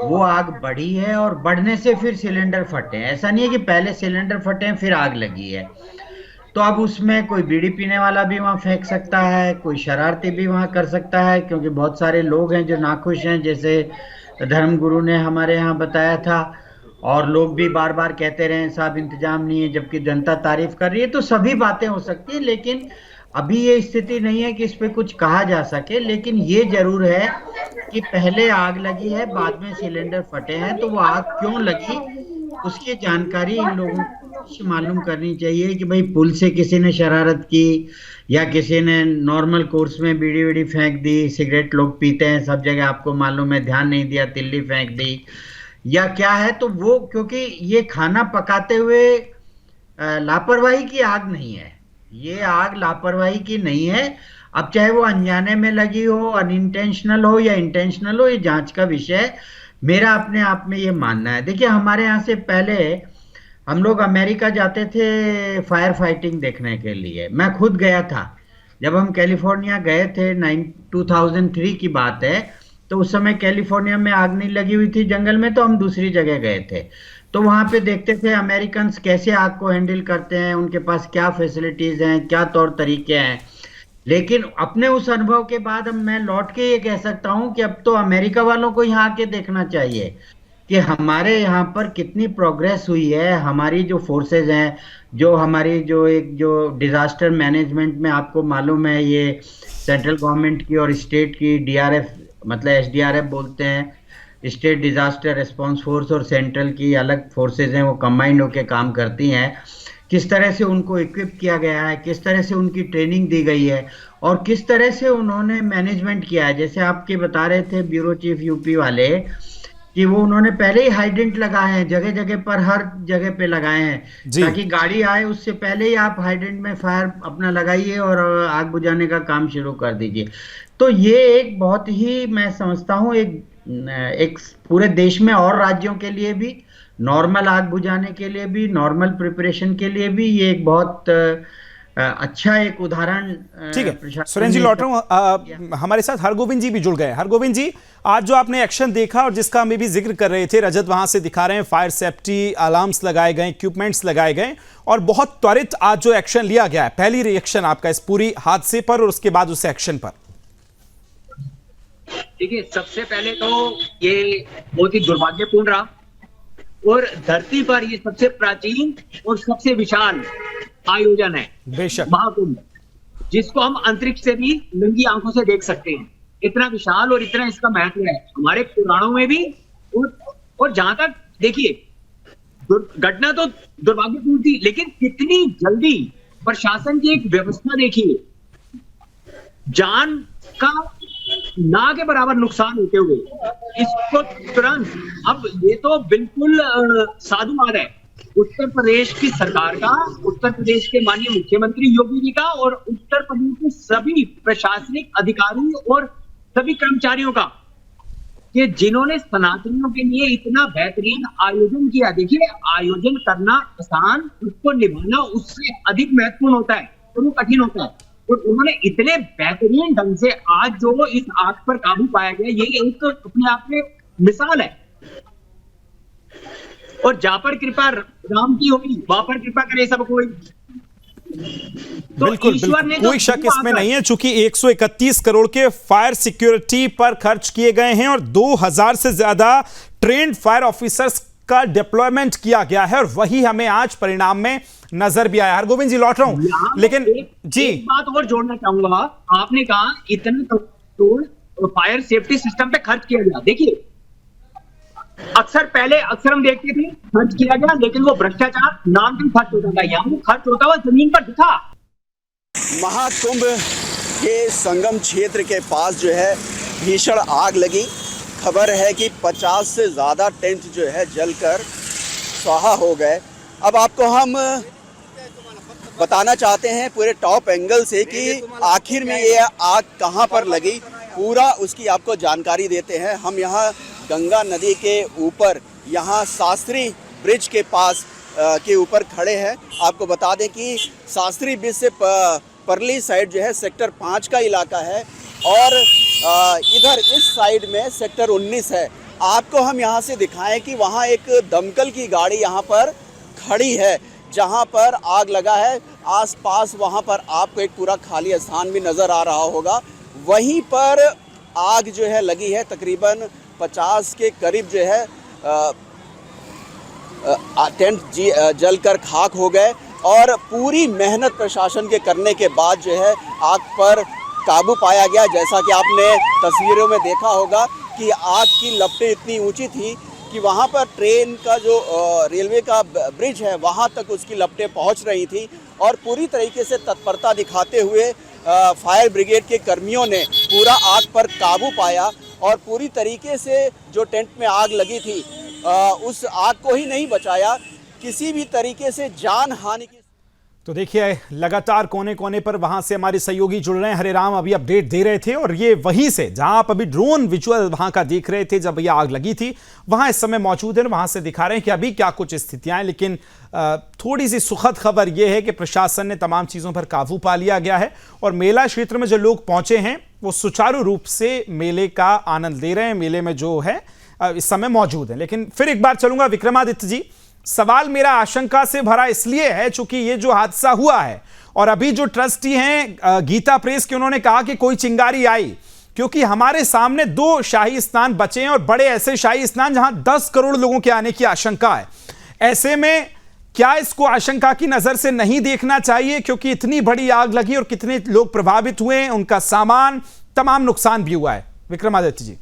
Speaker 7: वो आग बढ़ी है और बढ़ने से फिर सिलेंडर फटे हैं। ऐसा नहीं है कि पहले सिलेंडर फटे हैं फिर आग लगी है। तो अब उसमें कोई बीड़ी पीने वाला भी वहाँ फेंक सकता है, कोई शरारती भी वहाँ कर सकता है, क्योंकि बहुत सारे लोग हैं जो नाखुश हैं, जैसे धर्मगुरु ने हमारे यहाँ बताया था, और लोग भी बार बार कहते रहे साहब इंतजाम नहीं है, जबकि जनता तारीफ कर रही है। तो सभी बातें हो सकती है, लेकिन अभी ये स्थिति नहीं है कि इस पे कुछ कहा जा सके। लेकिन ये जरूर है कि पहले आग लगी है, बाद में सिलेंडर फटे हैं, तो वो आग क्यों लगी उसकी जानकारी इन लोगों को मालूम करनी चाहिए कि भाई पुल से किसी ने शरारत की या किसी ने नॉर्मल कोर्स में बीड़ी वीड़ी फेंक दी, सिगरेट लोग पीते हैं सब जगह, आपको मालूम है, ध्यान नहीं दिया, तिल्ली फेंक दी या क्या है। तो वो क्योंकि ये खाना पकाते हुए लापरवाही की आग नहीं है, ये आग लापरवाही की नहीं है। अब चाहे वो अनजाने में लगी हो, अनइंटेंशनल हो या इंटेंशनल हो, ये जांच का विषय है, मेरा अपने आप में ये मानना है। देखिए हमारे यहाँ से पहले हम लोग अमेरिका जाते थे फायर फाइटिंग देखने के लिए, मैं खुद गया था। जब हम कैलिफोर्निया गए थे 2003 की बात है, तो उस समय कैलिफोर्निया में आग नहीं लगी हुई थी जंगल में, तो हम दूसरी जगह गए थे। तो वहाँ पे देखते थे अमेरिकन कैसे आग को हैंडल करते हैं, उनके पास क्या फैसिलिटीज हैं, क्या तौर तरीके हैं। लेकिन अपने उस अनुभव के बाद अब मैं लौट के ये कह सकता हूँ कि अब तो अमेरिका वालों को यहाँ आके देखना चाहिए कि हमारे यहाँ पर कितनी प्रोग्रेस हुई है। हमारी जो फोर्सेज हैं, जो हमारी जो डिजास्टर मैनेजमेंट में आपको मालूम है, ये सेंट्रल गवर्नमेंट की और स्टेट की डीआरएफ, मतलब एसडीआरएफ बोलते हैं, स्टेट डिजास्टर रिस्पांस फोर्स, और सेंट्रल की अलग फोर्सेज हैं, वो कंबाइंड होकर काम करती हैं। किस तरह से उनको इक्विप किया गया है, किस तरह से उनकी ट्रेनिंग दी गई है और किस तरह से उन्होंने मैनेजमेंट किया है। जैसे आपके बता रहे थे ब्यूरो चीफ यूपी वाले कि वो उन्होंने पहले ही हाइडेंट लगाए हैं, जगह जगह पर, हर जगह पे लगाए हैं, ताकि गाड़ी आए उससे पहले ही आप हाइडेंट में फायर अपना लगाइए और आग बुझाने का काम शुरू कर दीजिए। तो ये एक बहुत ही, मैं समझता हूँ, एक पूरे देश में और राज्यों के लिए भी, नॉर्मल आग बुझाने के लिए भी, नॉर्मल प्रिपरेशन के लिए भी, ये एक बहुत अच्छा एक उदाहरण
Speaker 1: ठीक है
Speaker 7: प्रशासन
Speaker 1: सुरेंद्र जी,
Speaker 7: ने
Speaker 1: लौट रहा हूं। हमारे साथ हरगोविंद जी भी जुड़ गए। हरगोविंद जी, आज जो आपने एक्शन देखा और जिसका हम भी जिक्र कर रहे थे, रजत वहां से दिखा रहे हैं, फायर सेफ्टी अलार्म्स लगाए गए, इक्विपमेंट्स लगाए गए और बहुत त्वरित आज जो एक्शन लिया गया है, पहली रिएक्शन आपका इस पूरी हादसे पर और उसके बाद उस एक्शन पर?
Speaker 10: देखिए, सबसे पहले तो ये बहुत ही दुर्भाग्यपूर्ण रहा और धरती पर ये सबसे प्राचीन और सबसे विशाल आयोजन है,
Speaker 1: बेशक
Speaker 10: महाकुंभ, जिसको हम अंतरिक्ष से भी नंगी आंखों से देख सकते हैं। इतना विशाल और इतना इसका महत्व है हमारे पुराणों में भी। और जहां तक देखिए, घटना तो दुर्भाग्यपूर्ण थी, लेकिन कितनी जल्दी प्रशासन की एक व्यवस्था देखिए, जान का ना के बराबर नुकसान होते हुए इसको तुरंत, अब ये तो बिल्कुल साधुवाद है उत्तर प्रदेश की सरकार का, उत्तर प्रदेश के माननीय मुख्यमंत्री योगी जी का और उत्तर प्रदेश के सभी प्रशासनिक अधिकारी और सभी कर्मचारियों का, कि जिन्होंने सनातनियों के लिए इतना बेहतरीन आयोजन किया। देखिए, आयोजन करना आसान, उसको निभाना उससे अधिक महत्वपूर्ण होता है और वो कठिन होता है। और उन्होंने इतने बेहतरीन ढंग से आज जो इस आग पर काबू पाया गया, ये एक अपने आप में मिसाल है। और जहां पर कृपा राम की होगी वहां पर कृपा करे सब कोई। तो
Speaker 1: बिल्कुल,
Speaker 10: ईश्वर ने
Speaker 1: कोई शक इसमें नहीं है, चूंकि 131 करोड़ के फायर सिक्योरिटी पर खर्च किए गए हैं और 2000 से ज्यादा ट्रेंड फायर ऑफिसर्स का डिप्लॉयमेंट किया गया है और वही हमें आज परिणाम में नजर भी आया। हरगोविंद जी, लौट रहा हूं, लेकिन
Speaker 10: एक बात और जोड़ना चाहूंगा। आपने कहा इतना करोड़ फायर सेफ्टी सिस्टम पे खर्च किया गया। देखिए, अक्सर हम देखते थे खर्च किया गया, लेकिन वो भ्रष्टाचार नाम से खर्च होता था, यहाँ खर्च होता हुआ जमीन पर दिखा।
Speaker 11: महाकुंभ के संगम क्षेत्र के पास जो है भीषण आग लगी। खबर है कि 50 से ज़्यादा टेंट जो है जलकर स्वाहा हो गए। अब आपको हम बताना चाहते हैं पूरे टॉप एंगल से कि आखिर में ये आग कहां पर लगी, पूरा उसकी आपको जानकारी देते हैं। हम यहाँ गंगा नदी के ऊपर, यहाँ शास्त्री ब्रिज के पास के ऊपर खड़े हैं। आपको बता दें कि शास्त्री ब्रिज से परली साइड जो है सेक्टर 5 का इलाका है और इधर इस साइड में सेक्टर 19 है। आपको हम यहाँ से दिखाएं कि वहाँ एक दमकल की गाड़ी यहाँ पर खड़ी है जहाँ पर आग लगा है। आसपास वहाँ पर आपको एक पूरा खाली स्थान भी नज़र आ रहा होगा, वहीं पर आग जो है लगी है। तकरीबन 50 के करीब जो है टेंट जलकर खाक हो गए और पूरी मेहनत प्रशासन के करने के बाद जो है आग पर काबू पाया गया। जैसा कि आपने तस्वीरों में देखा होगा कि आग की लपटें इतनी ऊंची थी कि वहाँ पर ट्रेन का जो रेलवे का ब्रिज है वहाँ तक उसकी लपटें पहुँच रही थी और पूरी तरीके से तत्परता दिखाते हुए फायर ब्रिगेड के कर्मियों ने पूरा आग पर काबू पाया और पूरी तरीके से जो टेंट में आग लगी थी उस आग को ही नहीं बचाया, किसी भी तरीके से जान हानि की।
Speaker 1: तो देखिए, लगातार कोने कोने पर वहां से हमारे सहयोगी जुड़ रहे हैं। हरे राम अभी अपडेट दे रहे थे और ये वहीं से जहां आप अभी ड्रोन विजुअल वहां का देख रहे थे जब ये आग लगी थी, वहां इस समय मौजूद है। वहां से दिखा रहे हैं कि अभी क्या कुछ स्थितियां हैं। लेकिन थोड़ी सी सुखद खबर यह है कि प्रशासन ने तमाम चीजों पर काबू पा लिया गया है और मेला क्षेत्र में जो लोग पहुंचे हैं वो सुचारू रूप से मेले का आनंद ले रहे हैं, मेले में जो है इस समय मौजूद है। लेकिन फिर एक बार चलूंगा विक्रमादित्य जी, सवाल मेरा आशंका से भरा इसलिए है चूंकि ये जो हादसा हुआ है और अभी जो ट्रस्टी हैं गीता प्रेस के, उन्होंने कहा कि कोई चिंगारी आई, क्योंकि हमारे सामने 2 शाही स्नान बचे हैं और बड़े ऐसे शाही स्नान जहां 10 करोड़ लोगों के आने की आशंका है। ऐसे में क्या इसको आशंका की नजर से नहीं देखना चाहिए, क्योंकि इतनी बड़ी आग लगी और कितने लोग प्रभावित हुए हैं, उनका सामान तमाम नुकसान भी हुआ है। विक्रमादित्य जी।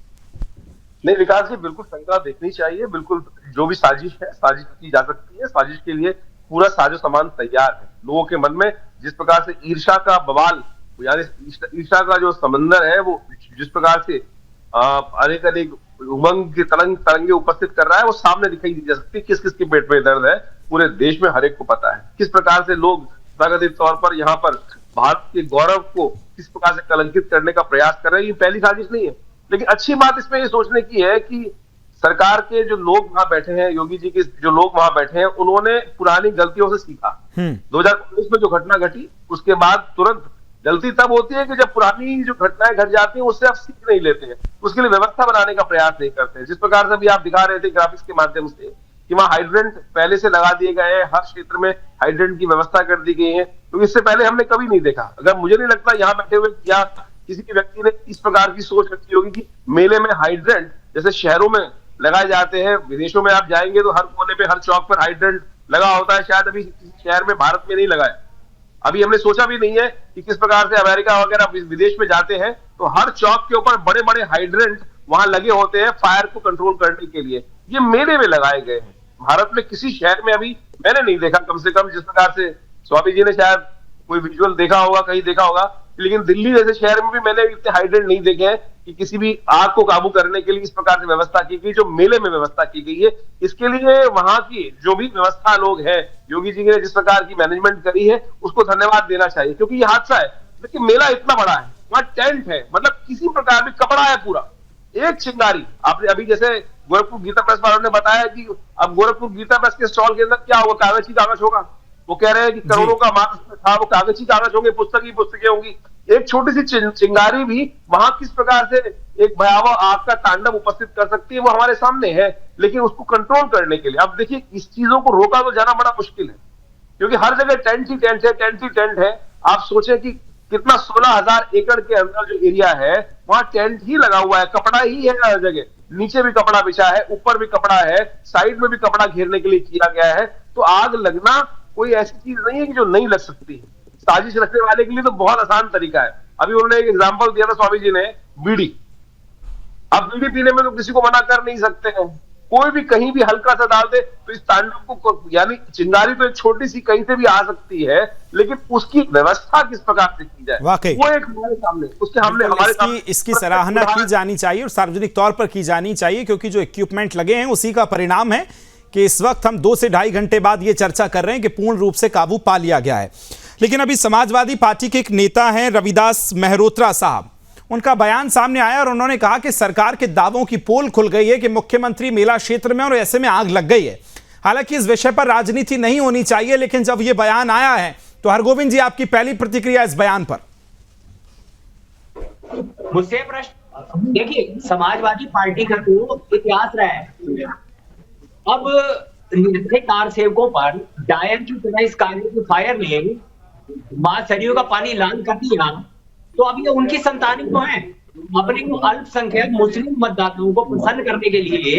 Speaker 6: नहीं विकास जी, बिल्कुल शंका देखनी चाहिए। बिल्कुल जो भी साजिश है, साजिश की जा सकती है। साजिश के लिए पूरा साजो सामान तैयार है। लोगों के मन में जिस प्रकार से ईर्ष्या का बवाल, यानी ईर्ष्या का जो समंदर है वो जिस प्रकार से अनेक अनेक उमंग की तरंगे उपस्थित कर रहा है, वो सामने दिखाई दी जा सकती है। किस किस के पेट में दर्द है पूरे देश में हर एक को पता है। किस प्रकार से लोग प्राकृतिक तौर पर यहाँ पर भारत के गौरव को किस प्रकार से कलंकित करने का प्रयास कर रहे हैं। ये पहली साजिश नहीं है। लेकिन अच्छी बात इसमें ये सोचने की है कि सरकार के जो लोग वहां बैठे हैं, योगी जी के जो लोग वहां बैठे हैं, उन्होंने पुरानी गलतियों से सीखा। 2019 में जो घटना घटी उसके बाद तुरंत गलती तब होती है कि जब पुरानी जो घटनाएं घट जाती हैं उससे आप सीख नहीं लेते हैं, उसके लिए व्यवस्था बनाने का प्रयास नहीं करते हैं। जिस प्रकार से भी आप दिखा रहे थे ग्राफिक्स के माध्यम से कि वहां हाइड्रेंट पहले से लगा दिए गए हैं, हर क्षेत्र में हाइड्रेंट की व्यवस्था कर दी गई है, तो इससे पहले हमने कभी नहीं देखा। अगर मुझे नहीं लगता यहाँ बैठे हुए या किसी भी व्यक्ति ने इस प्रकार की सोच रखी होगी कि मेले में हाइड्रेंट जैसे शहरों में लगाए जाते हैं, विदेशों में आप जाएंगे तो हर कोने पे हर चौक पर हाइड्रेंट लगा होता है, शायद अभी किसी शहर में भारत में नहीं लगाया। अभी हमने सोचा भी नहीं है कि किस प्रकार से अमेरिका वगैरह विदेश में जाते हैं तो हर चौक के ऊपर बड़े बड़े हाइड्रेंट वहां लगे होते हैं फायर को कंट्रोल करने के लिए। ये मेले में लगाए गए हैं, भारत में किसी शहर में अभी मैंने नहीं देखा, कम से कम जिस प्रकार से स्वामी जी ने शायद कोई विजुअल देखा होगा, कहीं देखा होगा, लेकिन दिल्ली जैसे शहर में भी मैंने इतने हाइड्रेंट नहीं देखे हैं कि किसी भी आग को काबू करने के लिए इस प्रकार से व्यवस्था की गई जो मेले में व्यवस्था की गई है। इसके लिए वहां की जो भी व्यवस्था लोग हैं, योगी जी ने जिस प्रकार की मैनेजमेंट करी है उसको धन्यवाद देना चाहिए, क्योंकि ये हादसा है। देखिए मेला इतना बड़ा है, वहां टेंट है, मतलब किसी प्रकार भी कपड़ा है पूरा, एक चिंगारी। आपने अभी जैसे गोरखपुर गीता प्रेस वालों ने बताया कि अब गोरखपुर गीता प्रेस के स्टॉल के अंदर क्या होगा, कागज ही कागज होगा। वो कह रहे हैं कि करोड़ों का माल था, वो कागज ही कागज होंगे, पुस्तक ही पुस्तकें होंगी। एक छोटी सी चिंगारी भी वहां किस प्रकार से एक भयावह आग का तांडव उपस्थित कर सकती है वो हमारे सामने है। लेकिन उसको कंट्रोल करने के लिए अब देखिए इस चीजों को रोका तो जाना बड़ा मुश्किल है, क्योंकि हर जगह टेंट ही टेंट है, टेंट ही टेंट है। आप सोचें कि कितना 16,000 एकड़ के अंदर जो एरिया है वहां टेंट ही लगा हुआ है, कपड़ा ही है हर जगह, नीचे भी कपड़ा बिछा है, ऊपर भी कपड़ा है, साइड में भी कपड़ा घेरने के लिए किया गया है। तो आग लगना कोई ऐसी चीज नहीं है कि जो नहीं लग सकती है। साजिश रखने वाले के लिए तो बहुत आसान तरीका है। अभी उन्होंने एक एग्जांपल दिया था स्वामी जी ने, बीड़ी। अब बीड़ी पीने में तो किसी को मना कर नहीं सकते हैं, कोई भी कहीं भी हल्का सा डाल दे तो इस तांडव को, यानी चिंगारी तो एक छोटी सी कहीं से भी आ सकती है, लेकिन उसकी व्यवस्था किस प्रकार से की जाए वो एक हमारे सामने, उसके हमने हमारे सामने
Speaker 1: इसकी सराहना की जानी चाहिए और सार्वजनिक तौर पर की जानी चाहिए, क्योंकि जो इक्विपमेंट लगे हैं उसी का परिणाम है कि इस वक्त हम 2 से ढाई घंटे बाद ये चर्चा कर रहे हैं कि पूर्ण रूप से काबू पा लिया गया है। लेकिन अभी समाजवादी पार्टी के एक नेता हैं रविदास मेहरोत्रा साहब, उनका बयान सामने आया और उन्होंने कहा कि सरकार के दावों की पोल खुल गई है कि मुख्यमंत्री मेला क्षेत्र में और ऐसे में आग लग गई है। हालांकि इस विषय पर राजनीति नहीं होनी चाहिए, लेकिन जब यह बयान आया है तो हरगोविंद जी आपकी पहली प्रतिक्रिया इस बयान पर?
Speaker 10: मुझसे प्रश्न देखिए, समाजवादी पार्टी का तो इतिहास रहा है। अब कार सेवकों पर डायन की तरह इस कार्य की फायर ने मां सरयू का पानी लाल कर दिया, तो अब ये उनकी संतान तो है। अपने को अल्पसंख्यक मुस्लिम मतदाताओं को प्रसन्न करने के लिए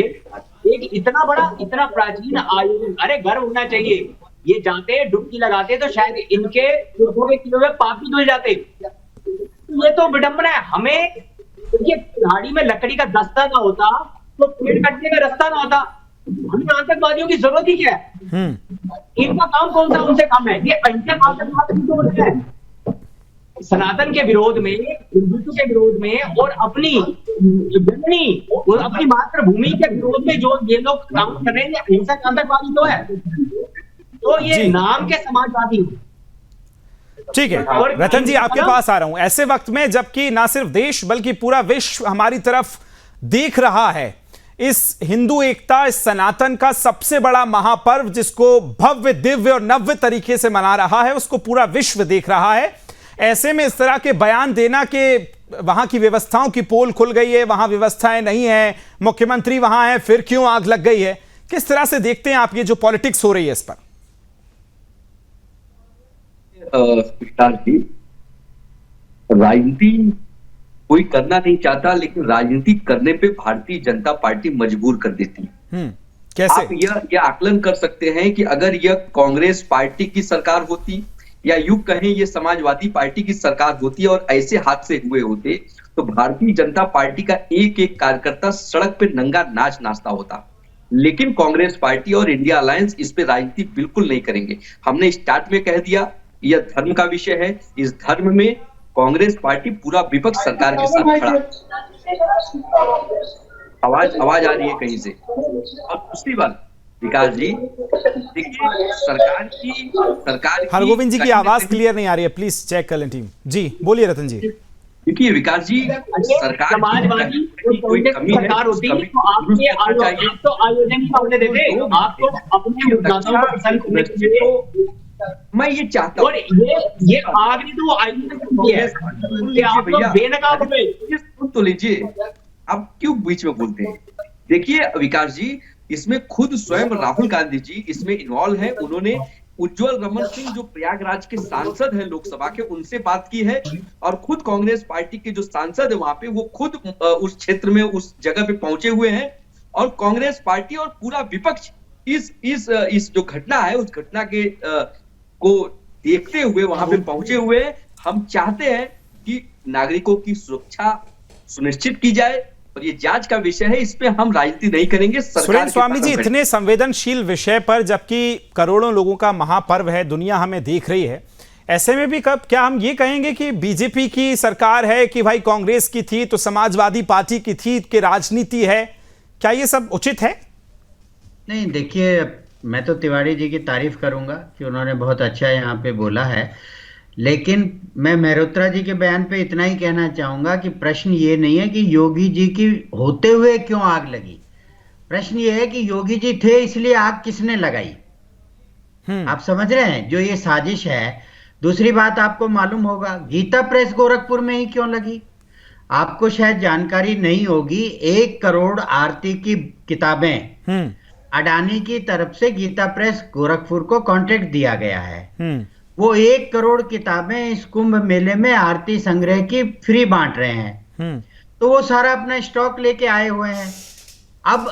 Speaker 10: एक इतना बड़ा, इतना प्राचीन आयोजन, अरे गर्व होना चाहिए। ये जाते डुबकी लगाते तो शायद इनके पुरखों के किए हुए पाप भी धुल जाते। ये तो विडंबना है। हमें ये पहाड़ी में लकड़ी का दस्ता ना होता तो पेड़ कटने का रास्ता ना होता। हमें आतंकवादियों की जरूरत ही क्या है? इनका काम कौन सा उनसे कम है? ये आतंकवाद है सनातन के विरोध में, हिंदुत्व के विरोध में और अपनी जननी और अपनी मातृभूमि के विरोध में जो ये लोग काम कर रहे हैं, हिंसक आतंकवादी तो है। तो ये नाम के समाजवादी।
Speaker 1: ठीक है रतन जी, आपके पास आ रहा हूं। ऐसे वक्त में जबकि ना सिर्फ देश बल्कि पूरा विश्व हमारी तरफ देख रहा है, इस हिंदू एकता, इस सनातन का सबसे बड़ा महापर्व जिसको भव्य, दिव्य और नव्य तरीके से मना रहा है, उसको पूरा विश्व देख रहा है। ऐसे में इस तरह के बयान देना कि वहां की व्यवस्थाओं की पोल खुल गई है, वहां व्यवस्थाएं नहीं है, मुख्यमंत्री वहां है, फिर क्यों आग लग गई है, किस तरह से देखते हैं आप ये जो पॉलिटिक्स हो रही है इस पर?
Speaker 9: राजनीति कोई करना नहीं चाहता, लेकिन राजनीति करने पे भारतीय जनता पार्टी मजबूर कर देती है।
Speaker 1: कैसे?
Speaker 9: आप यह आकलन कर सकते हैं कि अगर यह कांग्रेस पार्टी की सरकार होती या यूं कहें ये समाजवादी पार्टी की सरकार होती और ऐसे हादसे हुए होते तो भारतीय जनता पार्टी का एक एक कार्यकर्ता सड़क पे नंगा नाच नाचता होता। लेकिन कांग्रेस पार्टी और इंडिया अलायंस इस पे राजनीति बिल्कुल नहीं करेंगे। हमने स्टार्ट में कह दिया यह धर्म का विषय है। इस धर्म में कांग्रेस पार्टी पूरा विपक्ष सरकार के साथ खड़ा। आवाज आ रही है कहीं से? और दूसरी बात विकास जी, देखिए सरकार
Speaker 1: हरगोविंद जी की आवाज क्लियर नहीं आ रही है, प्लीज चेक कर लें टीम। जी बोलिए रतन जी।
Speaker 9: देखिए विकास जी, सरकार
Speaker 10: समाजवादी कोई कमी सरकार होती तो आपके आयोजन का होने देते, आप तो अपने मतदाताओं को पसंद करने के लिए
Speaker 9: मैं ये चाहता
Speaker 10: और ये आग नहीं तो वो आग है
Speaker 9: भैया,
Speaker 10: बेनकाब हुए।
Speaker 9: सुन तो लीजिए, आप क्यों बीच में बोलते हैं? देखिए विकास जी, इसमें खुद स्वयं राहुल गांधी जी इसमें इन्वॉल्व है। उन्होंने उज्जवल रमन सिंह जो प्रयागराज के सांसद हैं लोकसभा के, उनसे बात की है, और खुद कांग्रेस पार्टी के जो सांसद है वहां पे, वो खुद उस क्षेत्र में उस जगह पे पहुंचे हुए हैं, और कांग्रेस पार्टी और पूरा विपक्ष इस जो घटना है उस घटना के को देखते हुए वहां पे पहुंचे हुए हैं। हम चाहते हैं कि नागरिकों की सुरक्षा सुनिश्चित की जाए, और ये जांच का विषय है, इस पे हम राजनीति नहीं करेंगे।
Speaker 1: सुरेंद्र स्वामी जी, इतने संवेदनशील विषय पर, जबकि करोड़ों लोगों का महापर्व है, दुनिया हमें देख रही है, ऐसे में भी कब क्या हम ये कहेंगे कि बीजेपी की सरकार है कि भाई कांग्रेस की थी तो समाजवादी पार्टी की थी कि राजनीति है? क्या ये सब उचित है?
Speaker 7: नहीं, देखिए, मैं तो तिवारी जी की तारीफ करूंगा कि उन्होंने बहुत अच्छा यहाँ पे बोला है, लेकिन मैं मेहरोत्रा जी के बयान पे इतना ही कहना चाहूंगा कि प्रश्न ये नहीं है कि योगी जी की होते हुए क्यों आग लगी। प्रश्न ये है कि योगी जी थे इसलिए आग किसने लगाई। आप समझ रहे हैं, जो ये साजिश है। दूसरी बात, आपको मालूम होगा गीता प्रेस गोरखपुर में ही क्यों लगी। आपको शायद जानकारी नहीं होगी, 1 करोड़ आरती की किताबें अडानी की तरफ से गीता प्रेस गोरखपुर को कॉन्ट्रैक्ट दिया गया है। वो 1 करोड़ किताबें इस कुंभ मेले में आरती संग्रह की फ्री बांट रहे हैं। तो वो सारा अपना स्टॉक लेके आए हुए हैं। अब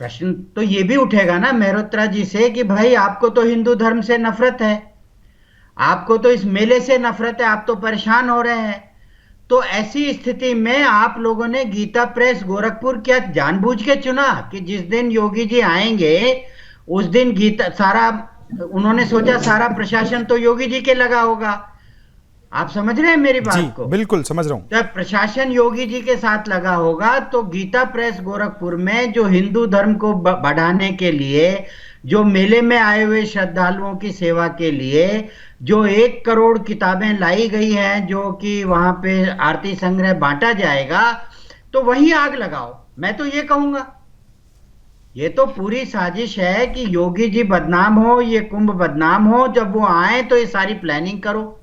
Speaker 7: प्रश्न तो ये भी उठेगा ना मेहरोत्रा जी से कि भाई आपको तो हिंदू धर्म से नफरत है, आपको तो इस मेले से नफरत है, आप तो परेशान हो रहे हैं। तो ऐसी स्थिति में आप लोगों ने गीता प्रेस गोरखपुर क्या जानबूझ के चुना कि जिस दिन योगी जी आएंगे उस दिन गीता सारा, उन्होंने सोचा सारा प्रशासन तो योगी जी के लगा होगा। आप समझ रहे हैं मेरी बात को?
Speaker 1: बिल्कुल समझ रहा हूं।
Speaker 7: जब प्रशासन योगी जी के साथ लगा होगा तो गीता प्रेस गोरखपुर में जो हिंदू धर्म को बढ़ाने के लिए, जो मेले में आए हुए श्रद्धालुओं की सेवा के लिए जो 1 करोड़ किताबें लाई गई हैं, जो कि वहां पे आरती संग्रह बांटा जाएगा, तो वहीं आग लगाओ। मैं तो ये कहूंगा ये तो पूरी साजिश है कि योगी जी बदनाम हो, ये कुंभ बदनाम हो। जब वो आए तो ये सारी प्लानिंग करो,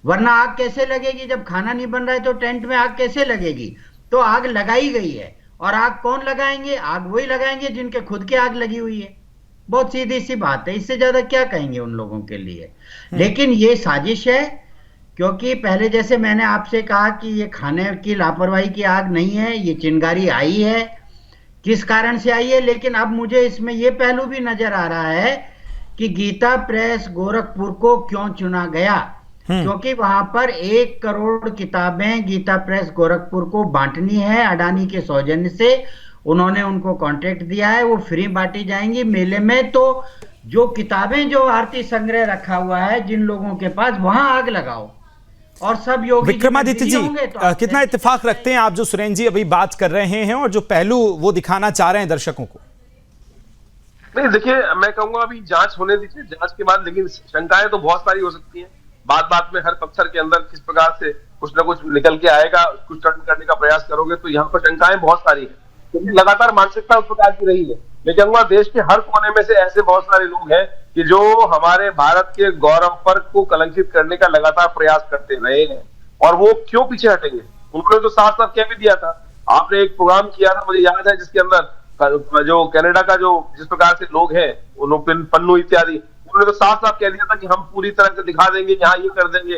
Speaker 7: वरना आग कैसे लगेगी? जब खाना नहीं बन रहा है तो टेंट में आग कैसे लगेगी? तो आग लगाई गई है, और आग कौन लगाएंगे? आग वही लगाएंगे जिनके खुद की आग लगी हुई है। बहुत सीधी सी बात है, इससे ज्यादा क्या कहेंगे उन लोगों के लिए। लेकिन ये साजिश है, क्योंकि पहले जैसे मैंने आपसे कहा कि ये खाने की लापरवाही की आग नहीं है, ये चिंगारी आई है, किस कारण से आई है। लेकिन अब मुझे इसमें ये पहलू भी नजर आ रहा है कि गीता प्रेस गोरखपुर को क्यों चुना गया, क्योंकि वहां पर 1 करोड़ किताबें गीता प्रेस गोरखपुर को बांटनी है। अडानी के सौजन्य से उन्होंने उनको कॉन्ट्रैक्ट दिया है, वो फ्री बांटी जाएंगी मेले में। तो जो किताबें, जो आरती संग्रह रखा हुआ है जिन लोगों के पास, वहां आग लगाओ, और सब योगी
Speaker 1: विक्रमादित्य जी तो कितना इत्तेफाक रखते हैं आप जो सुरेंद्र जी अभी बात कर रहे हैं और जो पहलू वो दिखाना चाह रहे हैं दर्शकों को?
Speaker 6: नहीं, देखिए, मैं कहूंगा अभी जांच होने दीजिए, जांच के बाद, लेकिन शंकाएं तो बहुत सारी हो सकती हैं। बात बात में हर पत्थर के अंदर किस प्रकार से कुछ ना कुछ निकल के आएगा, कुछ टर्न करने का प्रयास करोगे तो यहाँ पर शंकाएं बहुत सारी है, क्योंकि लगातार मानसिकता उस प्रकार की रही है। मैं कहूंगा देश के हर कोने में से ऐसे बहुत सारे लोग हैं कि जो हमारे भारत के गौरव पर को कलंकित करने का लगातार प्रयास करते रहे हैं, और वो क्यों पीछे हटेंगे? उन्होंने तो साफ साफ कह भी दिया था। आपने एक प्रोग्राम किया था, मुझे याद है, जिसके अंदर जो कनाडा का जो जिस प्रकार से लोग हैं, पन्नू इत्यादि, उन्होंने तो साफ साफ कह दिया था कि हम पूरी तरह से दिखा देंगे, यहाँ ये कर देंगे,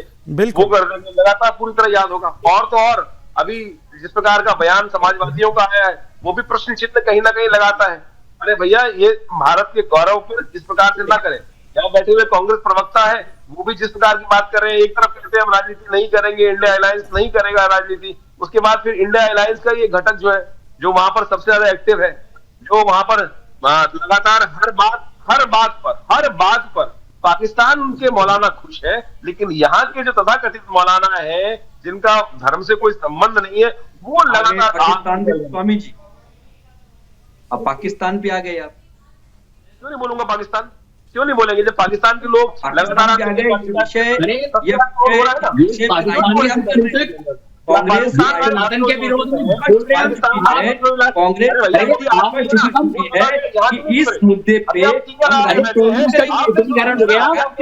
Speaker 6: वो कर देंगे, लगातार पूरी तरह याद होगा। और तो और अभी जिस प्रकार का बयान समाजवादियों का आया है, वो भी प्रश्न चिन्ह कहीं ना कहीं लगाता है। अरे भैया, ये भारत के गौरव पर जिस प्रकार से ना करें। यहाँ बैठे हुए कांग्रेस प्रवक्ता है, वो भी जिस प्रकार की बात कर रहे हैं, एक तरफ कहते हैं हम राजनीति नहीं करेंगे, इंडिया अलायंस नहीं करेगा राजनीति, उसके बाद फिर इंडिया अलायंस का ये घटक जो है, जो वहां पर सबसे ज्यादा एक्टिव है, जो वहां पर लगातार हर बात पर पाकिस्तान उनके मौलाना खुश है, लेकिन यहाँ के जो तथाकथित मौलाना है जिनका धर्म से कोई संबंध नहीं है, वो लगातार
Speaker 9: पाकिस्तान में, स्वामी जी अब पाकिस्तान पे आ गए आप।
Speaker 6: क्यों नहीं बोलूंगा पाकिस्तान, क्यों नहीं बोलेंगे? जब पाकिस्तान के लोग लगातार
Speaker 9: कांग्रेस
Speaker 10: सनातन के विरोध में बोल रहे हैं।
Speaker 9: कांग्रेस कि इस मुद्दे पे
Speaker 10: ध्रुवीकरण हो गया। आप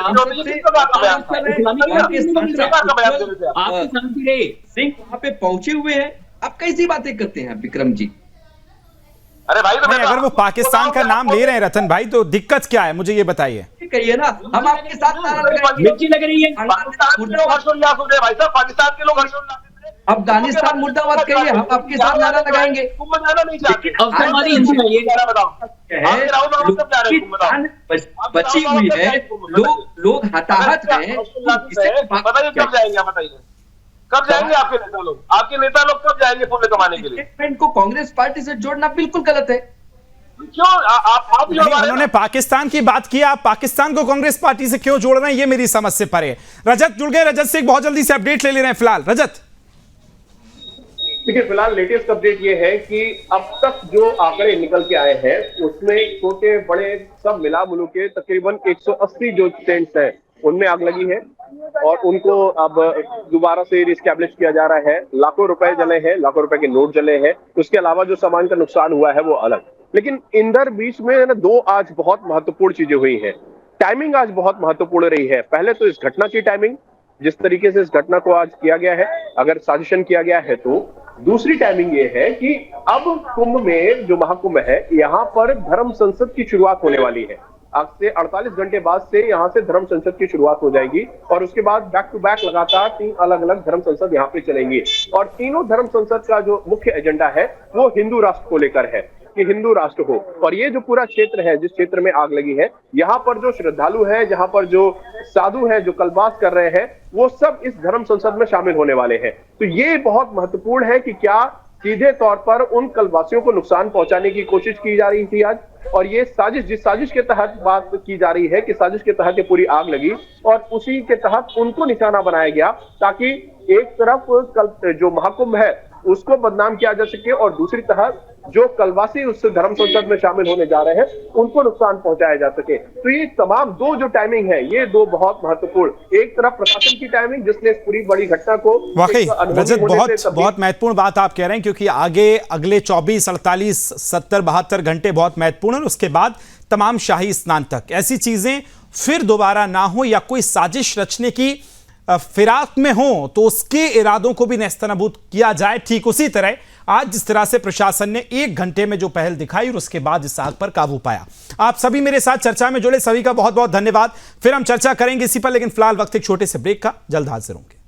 Speaker 10: अपनी
Speaker 9: सिंह वहाँ पे पहुंचे हुए हैं, आप कैसी बातें करते हैं विक्रम जी?
Speaker 6: अरे भाई, तो
Speaker 1: अगर वो पाकिस्तान का नाम ले रहे हैं रतन भाई, तो दिक्कत क्या है, मुझे ये बताइए।
Speaker 9: कहिए ना, हम आपके साथ
Speaker 10: मिर्ची लग रही है।
Speaker 6: पाकिस्तान के लोग हर्षोल्लास हो रहे भाई साहब, पाकिस्तान के लोग हर्षोल्लास।
Speaker 9: अफगानिस्तान मुर्दाबाद कहिए, हम आपके साथ नारा लगाएंगे।
Speaker 6: कुंभ जाना नहीं चाहते,
Speaker 10: अवसरवादी हिंदू है ये।
Speaker 9: बची हुई है, लोग हताहत हैं।
Speaker 6: बताइए कब जाएंगे, बताइए कब जाएंगे आपके नेता लोग? आपके नेता लोग कब जाएंगे पुण्य कमाने के लिए?
Speaker 9: स्टेटमेंट को कांग्रेस पार्टी से जोड़ना बिल्कुल गलत है।
Speaker 6: क्यों आप
Speaker 1: उन्होंने पाकिस्तान की बात की, आप पाकिस्तान को कांग्रेस पार्टी से क्यों जोड़ रहे हैं, ये मेरी समझ से परे। रजत जुड़ गए, रजत से बहुत जल्दी से अपडेट ले रहे हैं फिलहाल। रजत,
Speaker 8: देखिए, फिलहाल लेटेस्ट अपडेट ये है कि अब तक जो आंकड़े निकल के आए हैं उसमें छोटे बड़े सब मिला मिलू के तकरीबन 180 जो टेंट्स हैं उनमें आग लगी है और उनको अब दोबारा से रिस्टैब्लिश किया जा रहा है। लाखों रुपए जले हैं, लाखों रुपए के नोट जले हैं। उसके अलावा जो सामान का नुकसान हुआ है वो अलग। लेकिन इंदर बीच में ना दो आज बहुत महत्वपूर्ण चीजें हुई हैं। टाइमिंग आज बहुत महत्वपूर्ण रही है। पहले तो इस घटना की टाइमिंग, जिस तरीके से इस घटना को आज किया गया है, अगर साजिशन किया गया है तो। दूसरी टाइमिंग ये है कि अब कुंभ में जो महाकुंभ है, यहाँ पर धर्म संसद की शुरुआत होने वाली है। आज से 48 घंटे बाद से यहाँ से धर्म संसद की शुरुआत हो जाएगी और उसके बाद बैक टू बैक लगातार 3 अलग अलग धर्म संसद यहाँ पे चलेंगी। और तीनों धर्म संसद का जो मुख्य एजेंडा है वो हिंदू राष्ट्र को लेकर है कि हिंदू राष्ट्र हो। और ये जो पूरा क्षेत्र है, जिस क्षेत्र में आग लगी है, यहाँ पर जो श्रद्धालु है, जहाँ पर जो साधु है, जो कल्पवास कर रहे हैं, वो सब इस धर्म संसद में शामिल होने वाले हैं। तो ये बहुत महत्वपूर्ण है कि क्या सीधे तौर पर उन कल्पवासियों को नुकसान पहुंचाने की कोशिश की जा रही थी आज, और ये साजिश, जिस साजिश के तहत बात की जा रही है कि साजिश के तहत ये पूरी आग लगी और उसी के तहत उनको निशाना बनाया गया ताकि एक तरफ कल जो महाकुंभ है उसको बदनाम किया जा सके और दूसरी तरफ जो कलवासी उस धर्म संसद में शामिल होने जा रहे हैं उनको नुकसान पहुंचाया जा सके। तो ये तमाम दो जो टाइमिंग है, ये दो बहुत महत्वपूर्ण। एक तरफ प्रशासन की टाइमिंग जिसने इस पूरी बड़ी घटना को
Speaker 1: वाकई रजत बहुत महत्वपूर्ण बात आप कह रहे हैं, क्योंकि आगे अगले 24, 48, 70, 72 घंटे बहुत महत्वपूर्ण है। उसके बाद तमाम शाही स्नान तक ऐसी चीजें फिर दोबारा ना हो या कोई साजिश रचने की फिराक में हो तो उसके इरादों को भी नेस्तनाबूद किया जाए। ठीक उसी तरह आज जिस तरह से प्रशासन ने 1 घंटे में जो पहल दिखाई और उसके बाद इस आग पर काबू पाया। आप सभी मेरे साथ चर्चा में जुड़े, सभी का बहुत बहुत धन्यवाद। फिर हम चर्चा करेंगे इसी पर, लेकिन फिलहाल वक्त एक छोटे से ब्रेक का। जल्द हाजिर होंगे।